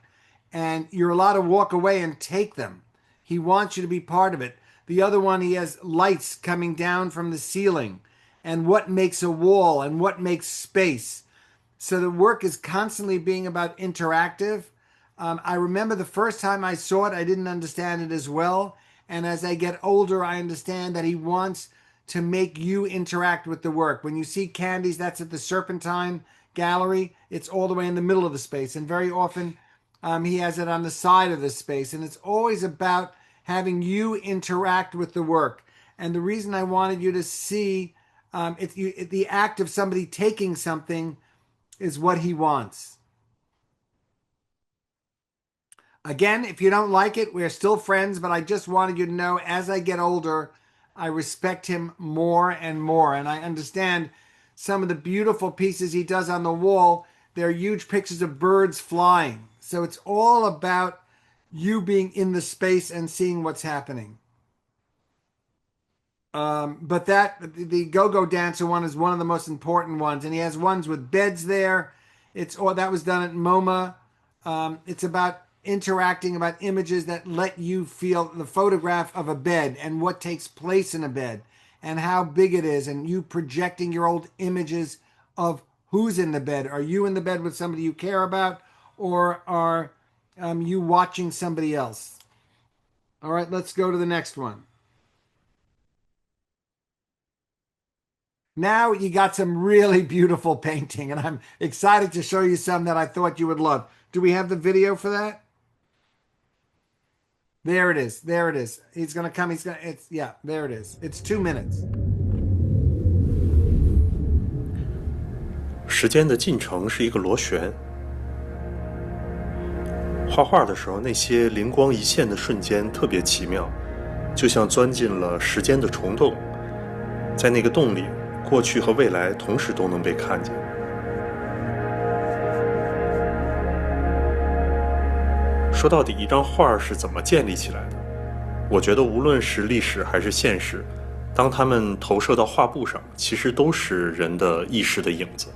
And you're allowed to walk away and take them. He wants you to be part of it. The other one, he has lights coming down from the ceiling. And what makes a wall and what makes space. So the work is constantly being about interactive. I remember the first time I saw it, I didn't understand it as well. And as I get older, I understand that he wants to make you interact with the work. When you see Candies, that's at the Serpentine Gallery. It's all the way in the middle of the space. And very often he has it on the side of the space. And it's always about having you interact with the work. And the reason I wanted you to see the act of somebody taking something is what he wants. Again, if you don't like it, we're still friends, but I just wanted you to know as I get older, I respect him more and more. And I understand some of the beautiful pieces he does on the wall. They're huge pictures of birds flying. So it's all about you being in the space and seeing what's happening. But the go-go dancer one is one of the most important ones. And he has ones with beds there. That was done at MoMA. It's about interacting, about images that let you feel the photograph of a bed and what takes place in a bed and how big it is, and you projecting your old images of who's in the bed. Are you in the bed with somebody you care about, or are you watching somebody else? All right, let's go to the next one. Now you got some really beautiful painting, and I'm excited to show you some that I thought you would love. Do we have the video for that? There it is. There it is. He's going to come. Yeah, there it is. It's 2 minutes. 时间的进程是一个螺旋。画画的时候，那些灵光一现的瞬间特别奇妙，就像钻进了时间的虫洞，在那个洞里，过去和未来同时都能被看见。说到底，一张画是怎么建立起来的？我觉得无论是历史还是现实，当它们投射到画布上，其实都是人的意识的影子。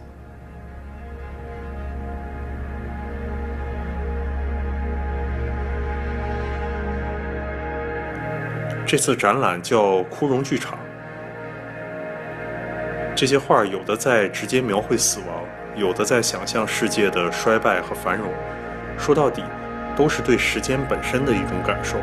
这次展览叫枯荣剧场，这些画有的在直接描绘死亡，有的在想象世界的衰败和繁荣。说到底，都是对时间本身的一种感受。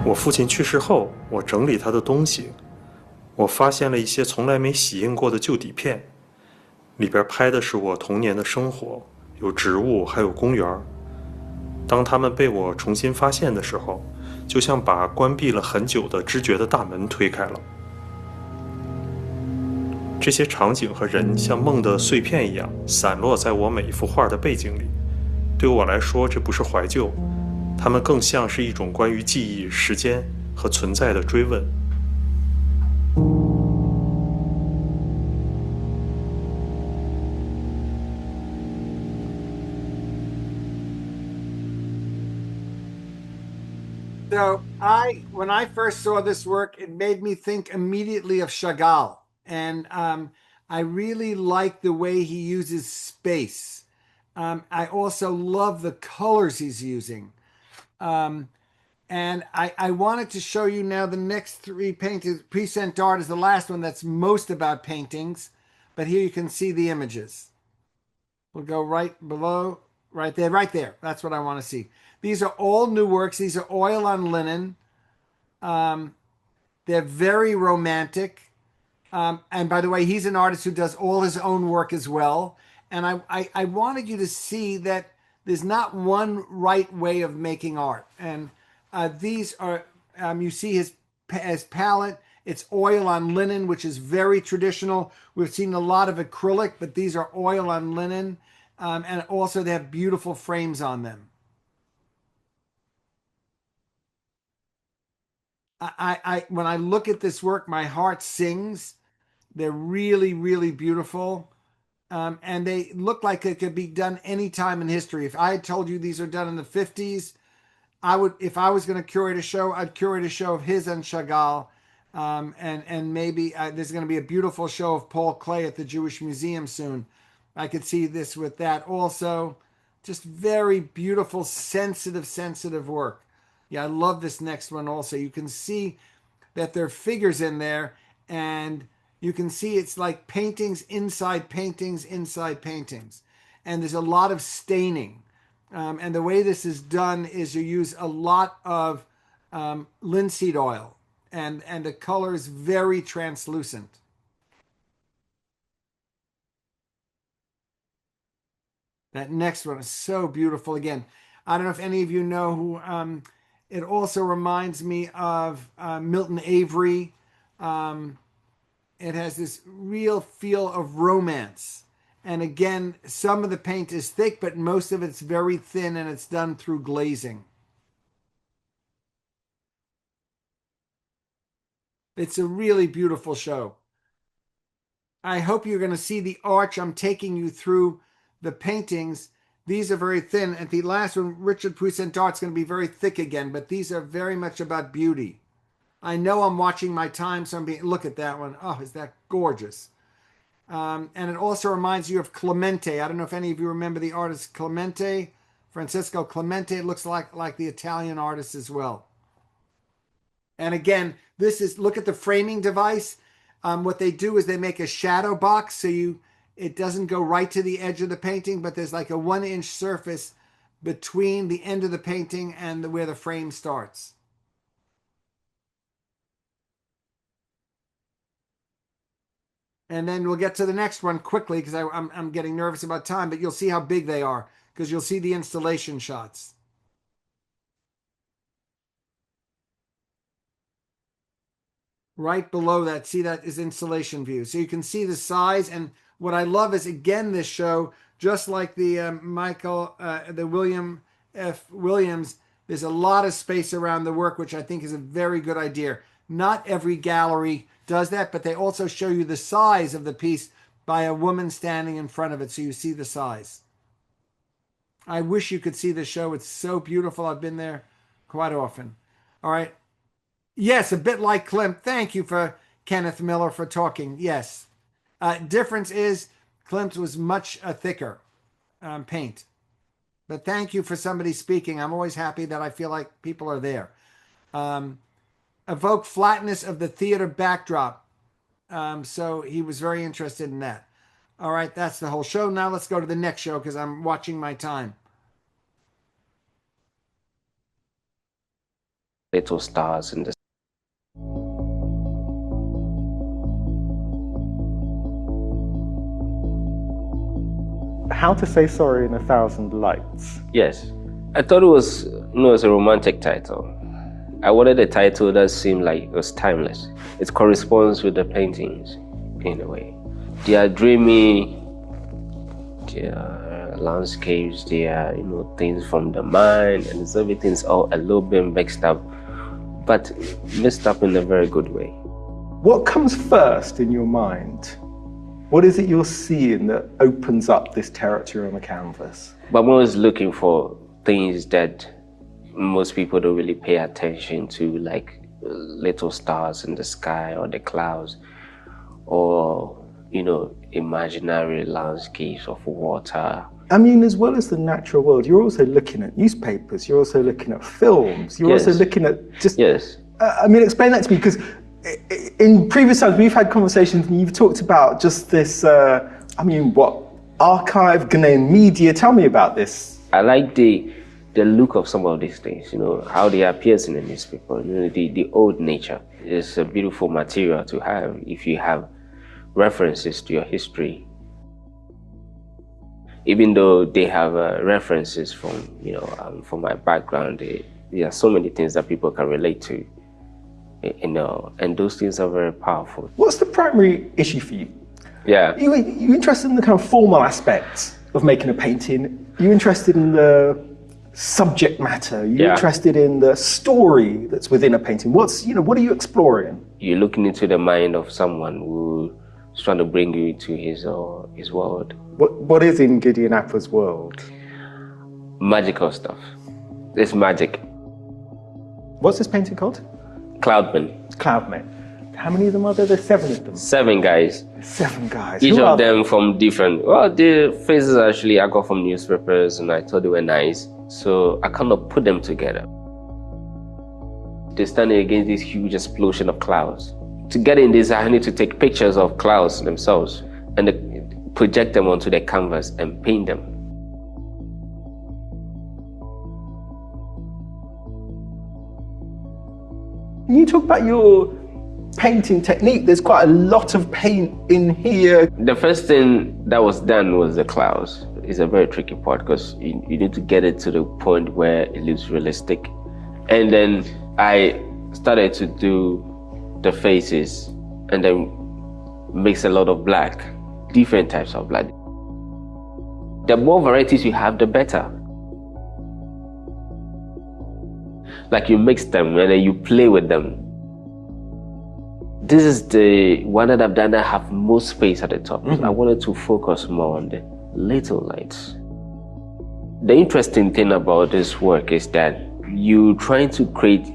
我父亲去世后，我整理他的东西，我发现了一些从来没洗印过的旧底片。里边拍的是我童年的生活，有植物，还有公园。当它们被我重新发现的时候，就像把关闭了很久的知觉的大门推开了。这些场景和人像梦的碎片一样，散落在我每一幅画的背景里。对我来说，这不是怀旧，它们更像是一种关于记忆、时间和存在的追问。So when I first saw this work, it made me think immediately of Chagall. And I really like the way he uses space. I also love the colors he's using. And I wanted to show you now the next three paintings. Present Art is the last one that's most about paintings. But here you can see the images. We'll go right below, right there, right there. That's what I want to see. These are all new works. These are oil on linen. They're very romantic. And by the way, he's an artist who does all his own work as well. And I wanted you to see that there's not one right way of making art. And these are, you see his palette, It's oil on linen, which is very traditional. We've seen a lot of acrylic, but these are oil on linen. And also they have beautiful frames on them. When I look at this work, my heart sings. They're really, really beautiful. And they look like it could be done any time in history. If I had told you these are done in the 50s, I would, if I was going to curate a show, I'd curate a show of his and Chagall. And maybe there's going to be a beautiful show of Paul Klee at the Jewish Museum soon. I could see this with that also. Just very beautiful, sensitive work. Yeah, I love this next one also. You can see that there are figures in there, and you can see it's like paintings inside paintings inside paintings. And there's a lot of staining. And the way this is done is you use a lot of linseed oil, and the color is very translucent. That next one is so beautiful. Again, I don't know if any of you know who, it also reminds me of Milton Avery. It has this real feel of romance. And again, some of the paint is thick, but most of it's very thin, and it's done through glazing. It's a really beautiful show. I hope you're going to see the arch. I'm taking you through the paintings. These are very thin. And the last one, Richard Poussin-Dart's going to be very thick again, but these are very much about beauty. I know I'm watching my time, so look at that one. Oh, is that gorgeous? And it also reminds you of Clemente. I don't know if any of you remember the artist Clemente, Francesco Clemente. It looks like the Italian artist as well. And again, this is, look at the framing device. What they do is they make a shadow box, so it doesn't go right to the edge of the painting, but there's like a 1-inch surface between the end of the painting and where the frame starts. And then we'll get to the next one quickly because I'm getting nervous about time, but you'll see how big they are because you'll see the installation shots. Right below that, see, that is installation view. So you can see the size. And what I love is, again, this show, just like the the William F. Williams, there's a lot of space around the work, which I think is a very good idea. Not every gallery does that, but they also show you the size of the piece by a woman standing in front of it, so you see the size. I wish you could see the show. It's so beautiful. I've been there quite often. All right. Yes, a bit like Klimt. Thank you for Kenneth Miller for talking. Yes. Difference is Klimt was much thicker paint. But thank you for somebody speaking. I'm always happy that I feel like people are there. Evoke flatness of the theater backdrop. So he was very interested in that. All right, that's the whole show. Now let's go to the next show because I'm watching my time. Little stars in the How to Say Sorry in 1,000 Lights. Yes, I thought it was, it's a romantic title. I wanted a title that seemed like it was timeless. It corresponds with the paintings in a way. They are dreamy, they are landscapes, they are, things from the mind, and so everything's all a little bit mixed up, but mixed up in a very good way. What comes first in your mind? What is it you're seeing that opens up this territory on the canvas? But I'm always looking for things that most people don't really pay attention to, like little stars in the sky or the clouds, or, imaginary landscapes of water. I mean, as well as the natural world, you're also looking at newspapers, you're also looking at films, you're also looking at just... Yes. Explain that to me, because in previous times we've had conversations and you've talked about just this, archive, Ghanaian media. Tell me about this. I like the look of some of these things, how they appear in the newspaper, the old nature. It's a beautiful material to have if you have references to your history. Even though they have references from my background, there are so many things that people can relate to. you know, and those things are very powerful. What's the primary issue for you? Yeah. You interested in the kind of formal aspects of making a painting? You interested in the subject matter? You interested in the story that's within a painting? What are you exploring? You're looking into the mind of someone who's trying to bring you into his world. What is in Gideon Apper's world? Magical stuff. It's magic. What's this painting called? Cloudmen. Cloudmen. How many of them are there? There's 7 of them. 7 guys. 7 guys. Each of them from different. Well, the faces actually I got from newspapers, and I thought they were nice, so I kind of put them together. They're standing against this huge explosion of clouds. To get in this, I need to take pictures of clouds themselves and project them onto the canvas and paint them. Can you talk about your painting technique? There's quite a lot of paint in here. The first thing that was done was the clouds. It's a very tricky part because you need to get it to the point where it looks realistic. And then I started to do the faces and then mix a lot of black, different types of black. The more varieties you have, the better. Like you mix them and then you play with them. This is the one that I've done that have most space at the top. I wanted to focus more on the little lights. The interesting thing about this work is that you're trying to create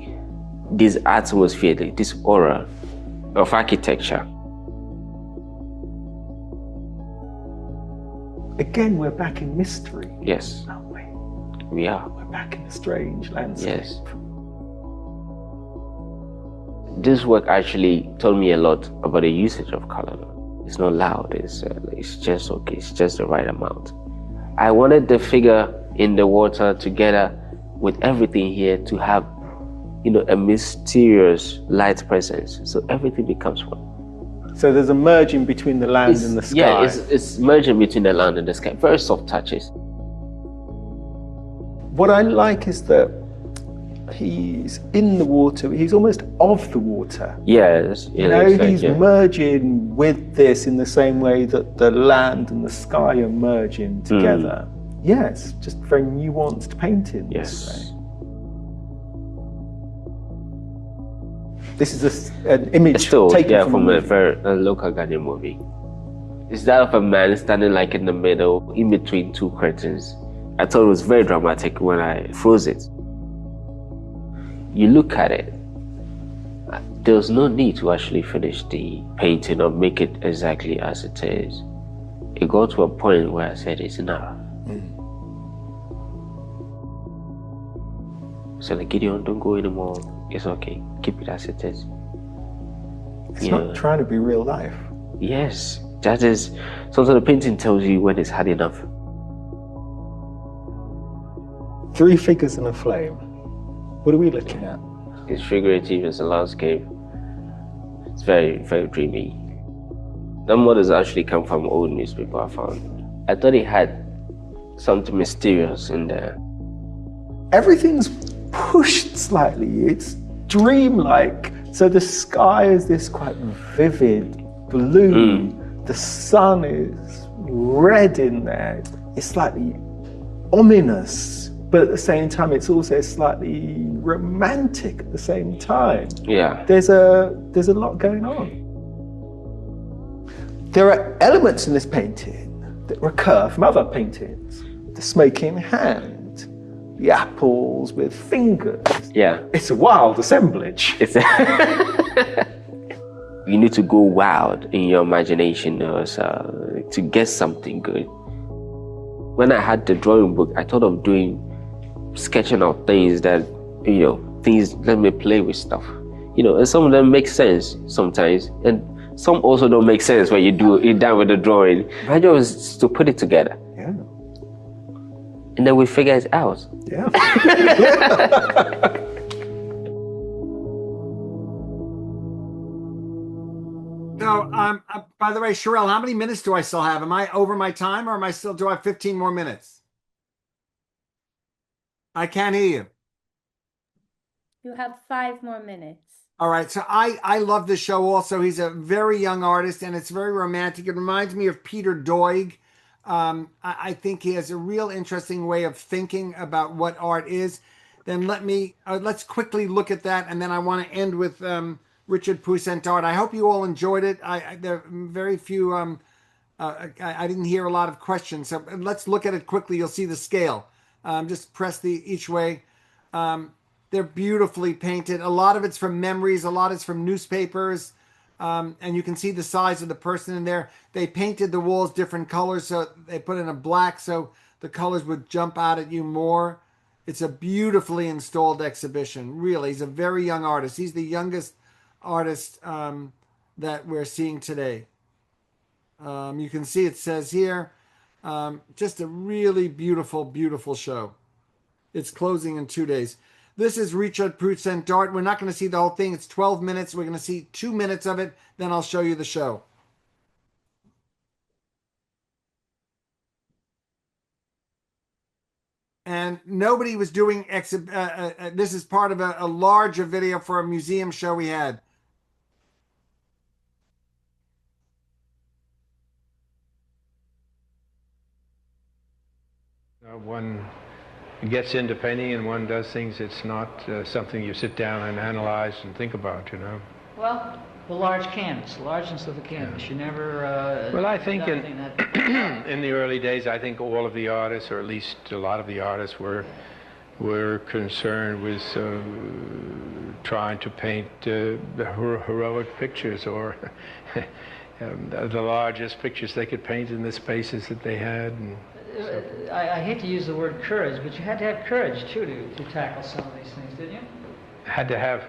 this atmosphere, this aura of architecture. Again, we're back in mystery. Yes. Aren't we? We are. We're back in a strange landscape. Yes. This work actually told me a lot about the usage of color. It's not loud, it's just okay, it's just the right amount. I wanted the figure in the water together with everything here to have, a mysterious light presence. So everything becomes one. So there's a merging between the land and the sky. Yeah, it's merging between the land and the sky. Very soft touches. What I like is that he's in the water, he's almost of the water. Yes. He's merging with this in the same way that the land and the sky are merging together. Yes, just very nuanced painting. Yes. This is an image taken from a local Ghanaian movie. It's that of a man standing like in the middle, in between 2 curtains. I thought it was very dramatic when I froze it. You look at it, there was no need to actually finish the painting or make it exactly as it is. It got to a point where I said, it's enough. So like, Gideon, don't go anymore. It's okay. Keep it as it is. It's not trying to be real life. Yes. That is, sometimes the painting tells you when it's had enough. 3 figures in a flame. What are we looking at? It's figurative, it's a landscape. It's very, very dreamy. The models actually come from old newspaper I found. I thought it had something mysterious in there. Everything's pushed slightly, it's dreamlike. So the sky is this quite vivid blue. The sun is red in there. It's slightly ominous, but at the same time, it's also slightly romantic at the same time. Yeah. There's a lot going on. There are elements in this painting that recur from other paintings. The smoking hand, the apples with fingers. Yeah. It's a wild assemblage. You need to go wild in your imagination to get something good. When I had the drawing book, I thought of sketching out things that, let me play with stuff. And some of them make sense sometimes, and some also don't make sense when you're done with the drawing. My job is to put it together. Yeah. And then we figure it out. Yeah. So, by the way, Sherelle, how many minutes do I still have? Am I over my time, or do I have 15 more minutes? I can't hear you. You have 5 more minutes. All right, so I love this show also. He's a very young artist, and it's very romantic. It reminds me of Peter Doig. I think he has a real interesting way of thinking about what art is. Then let's quickly look at that, and then I want to end with Richard Poussin art. I hope you all enjoyed it. There are very few. I didn't hear a lot of questions, so let's look at it quickly. You'll see the scale. Just press each way. They're beautifully painted. A lot of it's from memories. A lot is from newspapers. And you can see the size of the person in there. They painted the walls different colors. So they put in a black so the colors would jump out at you more. It's a beautifully installed exhibition. Really, he's a very young artist. He's the youngest artist that we're seeing today. You can see it says here, just a really beautiful, beautiful show. It's closing in 2 days. This is Richard Poussin art. We're not going to see the whole thing. It's 12 minutes. We're going to see 2 minutes of it. Then I'll show you the show. And nobody was doing this is part of a larger video for a museum show we had. One gets into painting and one does things. It's not something you sit down and analyze and think about, you know. Well, the large canvas, the largeness of the canvas. Yeah. You never. Well, I think in the early days, I think all of the artists, or at least a lot of the artists, were concerned with trying to paint the heroic pictures, or the largest pictures they could paint in the spaces that they had. And so. I hate to use the word courage, but you had to have courage too to tackle some of these things, didn't you? Had to have.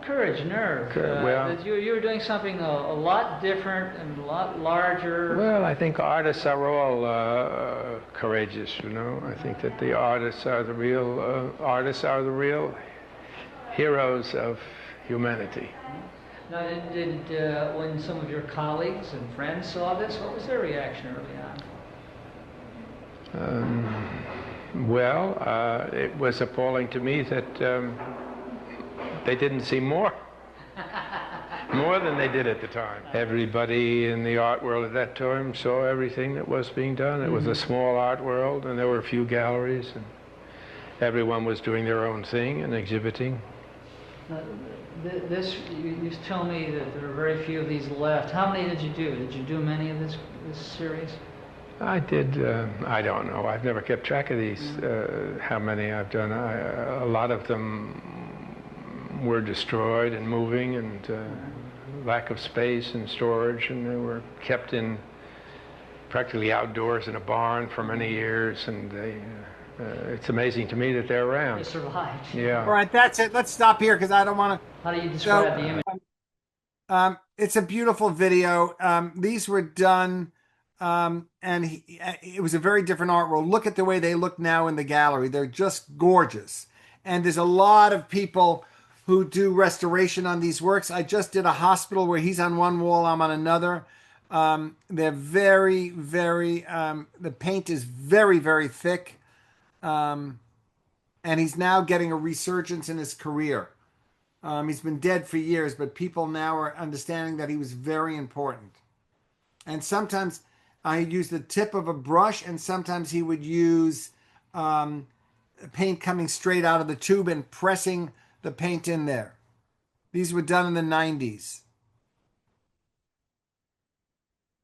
Courage, nerve. Well, you were doing something a lot different and a lot larger. Well, I think artists are all courageous, you know. I think that the artists are the real heroes of humanity. Now, when some of your colleagues and friends saw this, what was their reaction early on? Well, it was appalling to me that they didn't see more than they did at the time. Everybody in the art world at that time saw everything that was being done. It was a small art world, and there were a few galleries, and everyone was doing their own thing and exhibiting. You tell me that there are very few of these left. How many did you do? Did you do many of this series? I did. I don't know. I've never kept track of these, how many I've done. A lot of them were destroyed and moving, and lack of space and storage, and they were kept in practically outdoors in a barn for many years, and it's amazing to me that they're around. They survived. Yeah. All right, that's it. Let's stop here because I don't want to. How do you describe the image? It's a beautiful video. These were done, and it was a very different art world. Look at the way they look now in the gallery. They're just gorgeous. And there's a lot of people who do restoration on these works. I just did a hospital where he's on one wall, I'm on another. They're very, very, the paint is very, very thick. And he's now getting a resurgence in his career. He's been dead for years, but people now are understanding that he was very important. And sometimes I use the tip of a brush, and sometimes he would use paint coming straight out of the tube and pressing the paint in there. These were done in the 90s.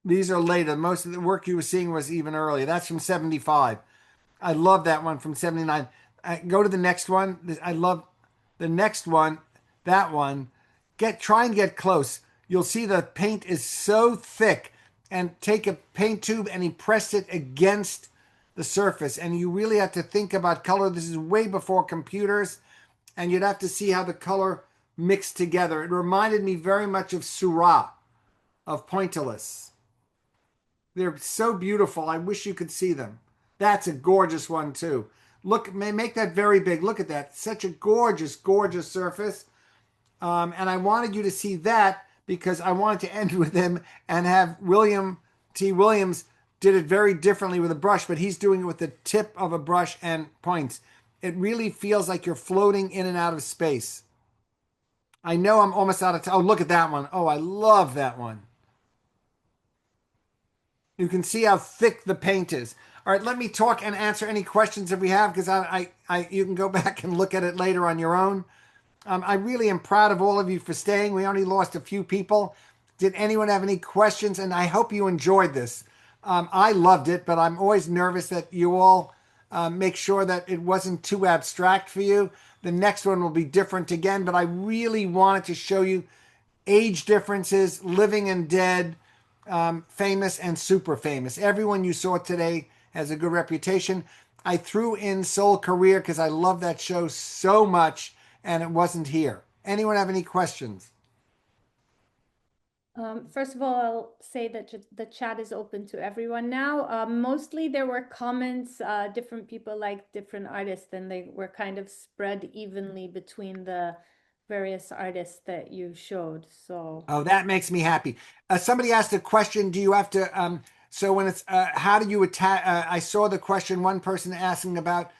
These are later. Most of the work you were seeing was even earlier. That's from 75. I love that one from 79. Go to the next one. I love the next one. That one. Try and get close. You'll see the paint is so thick. And take a paint tube and he pressed it against the surface. And you really have to think about color. This is way before computers. And you'd have to see how the color mixed together. It reminded me very much of Seurat, of Pointillés. They're so beautiful. I wish you could see them. That's a gorgeous one too. Look, make that very big. Look at that. Such a gorgeous, gorgeous surface. And I wanted you to see that because I wanted to end with him and have William T. Williams did it very differently with a brush, but he's doing it with the tip of a brush and points. It really feels like you're floating in and out of space. I know I'm almost out of time. Oh, look at that one. Oh, I love that one. You can see how thick the paint is. All right, let me talk and answer any questions that we have because you can go back and look at it later on your own. I really am proud of all of you for staying. We only lost a few people. Did anyone have any questions? And I hope you enjoyed this. I loved it, but I'm always nervous that you all make sure that it wasn't too abstract for you. The next one will be different again, but I really wanted to show you age differences, living and dead, famous and super famous. Everyone you saw today has a good reputation. I threw in Soul Career because I love that show so much, and it wasn't here. Anyone have any questions? First of all, I'll say that the chat is open to everyone now. Mostly there were comments, different people like different artists, and they were kind of spread evenly between the various artists that you showed. So Oh, that makes me happy. Somebody asked a question. Do you have to, so when it's, how do you attach, I saw the question, one person asking about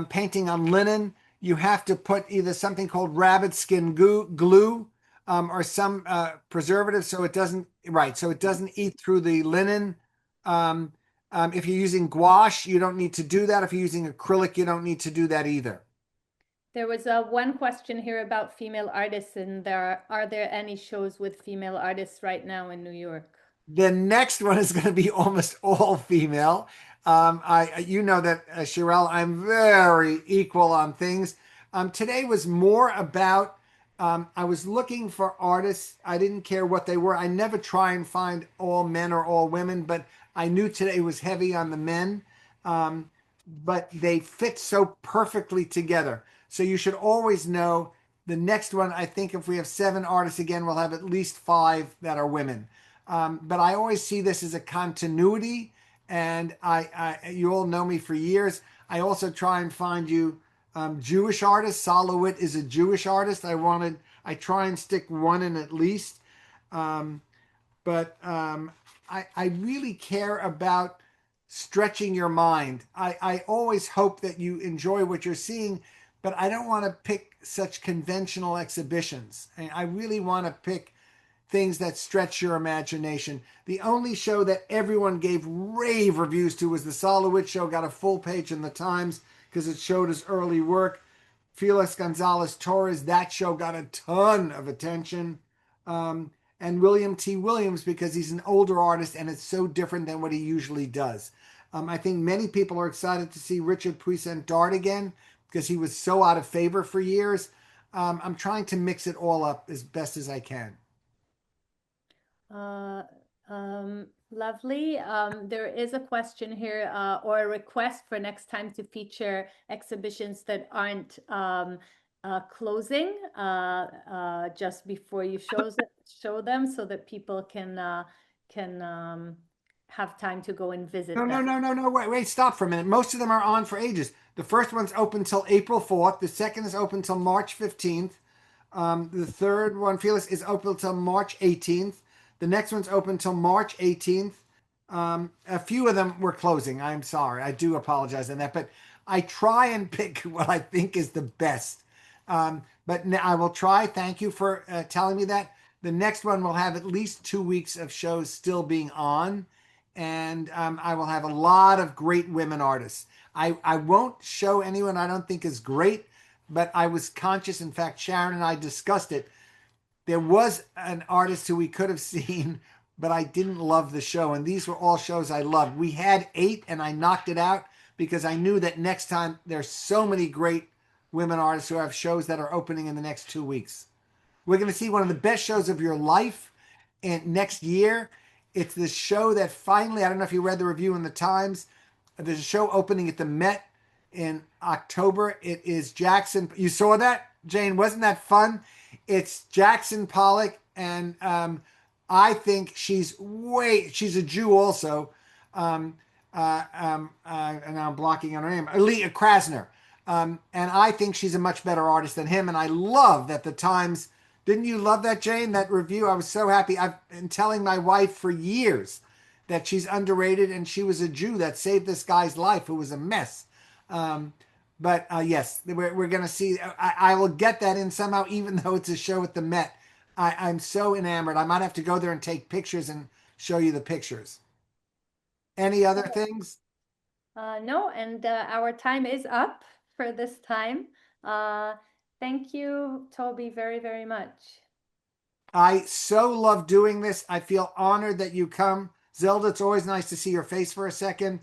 painting on linen. You have to put either something called rabbit skin glue or some preservative so it doesn't, right, so it doesn't eat through the linen. If you're using gouache, you don't need to do that. If you're using acrylic, you don't need to do that either. there was one question here about female artists, and are there any shows with female artists right now in New York? The next one is going to be almost all female. You know that, Sherelle, I'm very equal on things. Today was more about, I was looking for artists. I didn't care what they were. I never try and find all men or all women, but I knew today was heavy on the men. But they fit so perfectly together. So you should always know the next one. I think if we have 7 artists again, we'll have at least 5 that are women. But I always see this as a continuity, and you all know me for years. I also try and find you Jewish artists. Solowit is a Jewish artist. I try and stick one in at least. But I really care about stretching your mind. I always hope that you enjoy what you're seeing, but I don't want to pick such conventional exhibitions. I really want to pick things that stretch your imagination. The only show that everyone gave rave reviews to was the Solowit show, got a full page in the Times because it showed his early work. Felix Gonzalez Torres, that show got a ton of attention. And William T. Williams, because he's an older artist and it's so different than what he usually does. I think many people are excited to see Richard Puissant Dart again because he was so out of favor for years. I'm trying to mix it all up as best as I can. Lovely. There is a question here or a request for next time to feature exhibitions that aren't closing just before you show them so that people can have time to go and visit them. No, wait, stop for a minute. Most of them are on for ages. The first one's open till April 4th. The second is open till March 15th. The third one, Felix, is open till March 18th. The next one's open till March 18th. A few of them were closing. I'm sorry. I do apologize on that. But I try and pick what I think is the best. But I will try. Thank you for telling me that. The next one will have at least 2 weeks of shows still being on. And I will have a lot of great women artists. I won't show anyone I don't think is great, but I was conscious. In fact, Sharon and I discussed it. There was an artist who we could have seen, but I didn't love the show. And these were all shows I loved. We had 8 and I knocked it out because I knew that next time there's so many great women artists who have shows that are opening in the next 2 weeks. We're going to see one of the best shows of your life next year. It's this show that finally, I don't know if you read the review in the Times, there's a show opening at the Met in October. It is Jackson. You saw that, Jane? Wasn't that fun? It's Jackson Pollock, and I think she's a Jew also. And I'm blocking on her name, Leah Krasner. And I think she's a much better artist than him. And I love that the Times, didn't you love that, Jane, that review? I was so happy. I've been telling my wife for years that she's underrated, and she was a Jew that saved this guy's life, who was a mess. But yes, we're going to see. I will get that in somehow, even though it's a show at the Met. I'm so enamored. I might have to go there and take pictures and show you the pictures. Any other things? No, and our time is up for this time. Thank you, Toby, very, very much. I so love doing this. I feel honored that you come. Zelda, it's always nice to see your face for a second.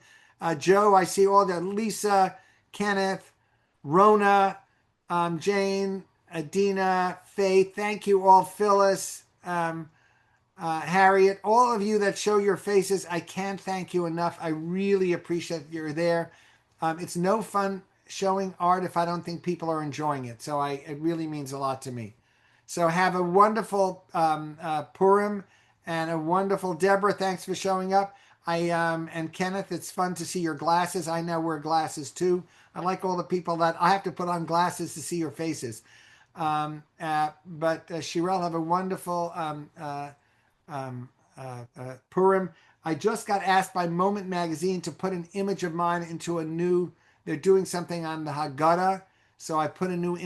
Joe, I see all the Lisa, Kenneth, Rona, Jane, Adina, Faith. Thank you all, Phyllis, Harriet, all of you that show your faces. I can't thank you enough. I really appreciate that you're there. It's no fun showing art if I don't think people are enjoying it. So it really means a lot to me. So have a wonderful Purim and a wonderful Deborah. Thanks for showing up. And Kenneth, it's fun to see your glasses. I now wear glasses too. I like all the people that I have to put on glasses to see your faces. But Shirel, have a wonderful Purim. I just got asked by Moment Magazine to put an image of mine into a new, they're doing something on the Haggadah. So I put a new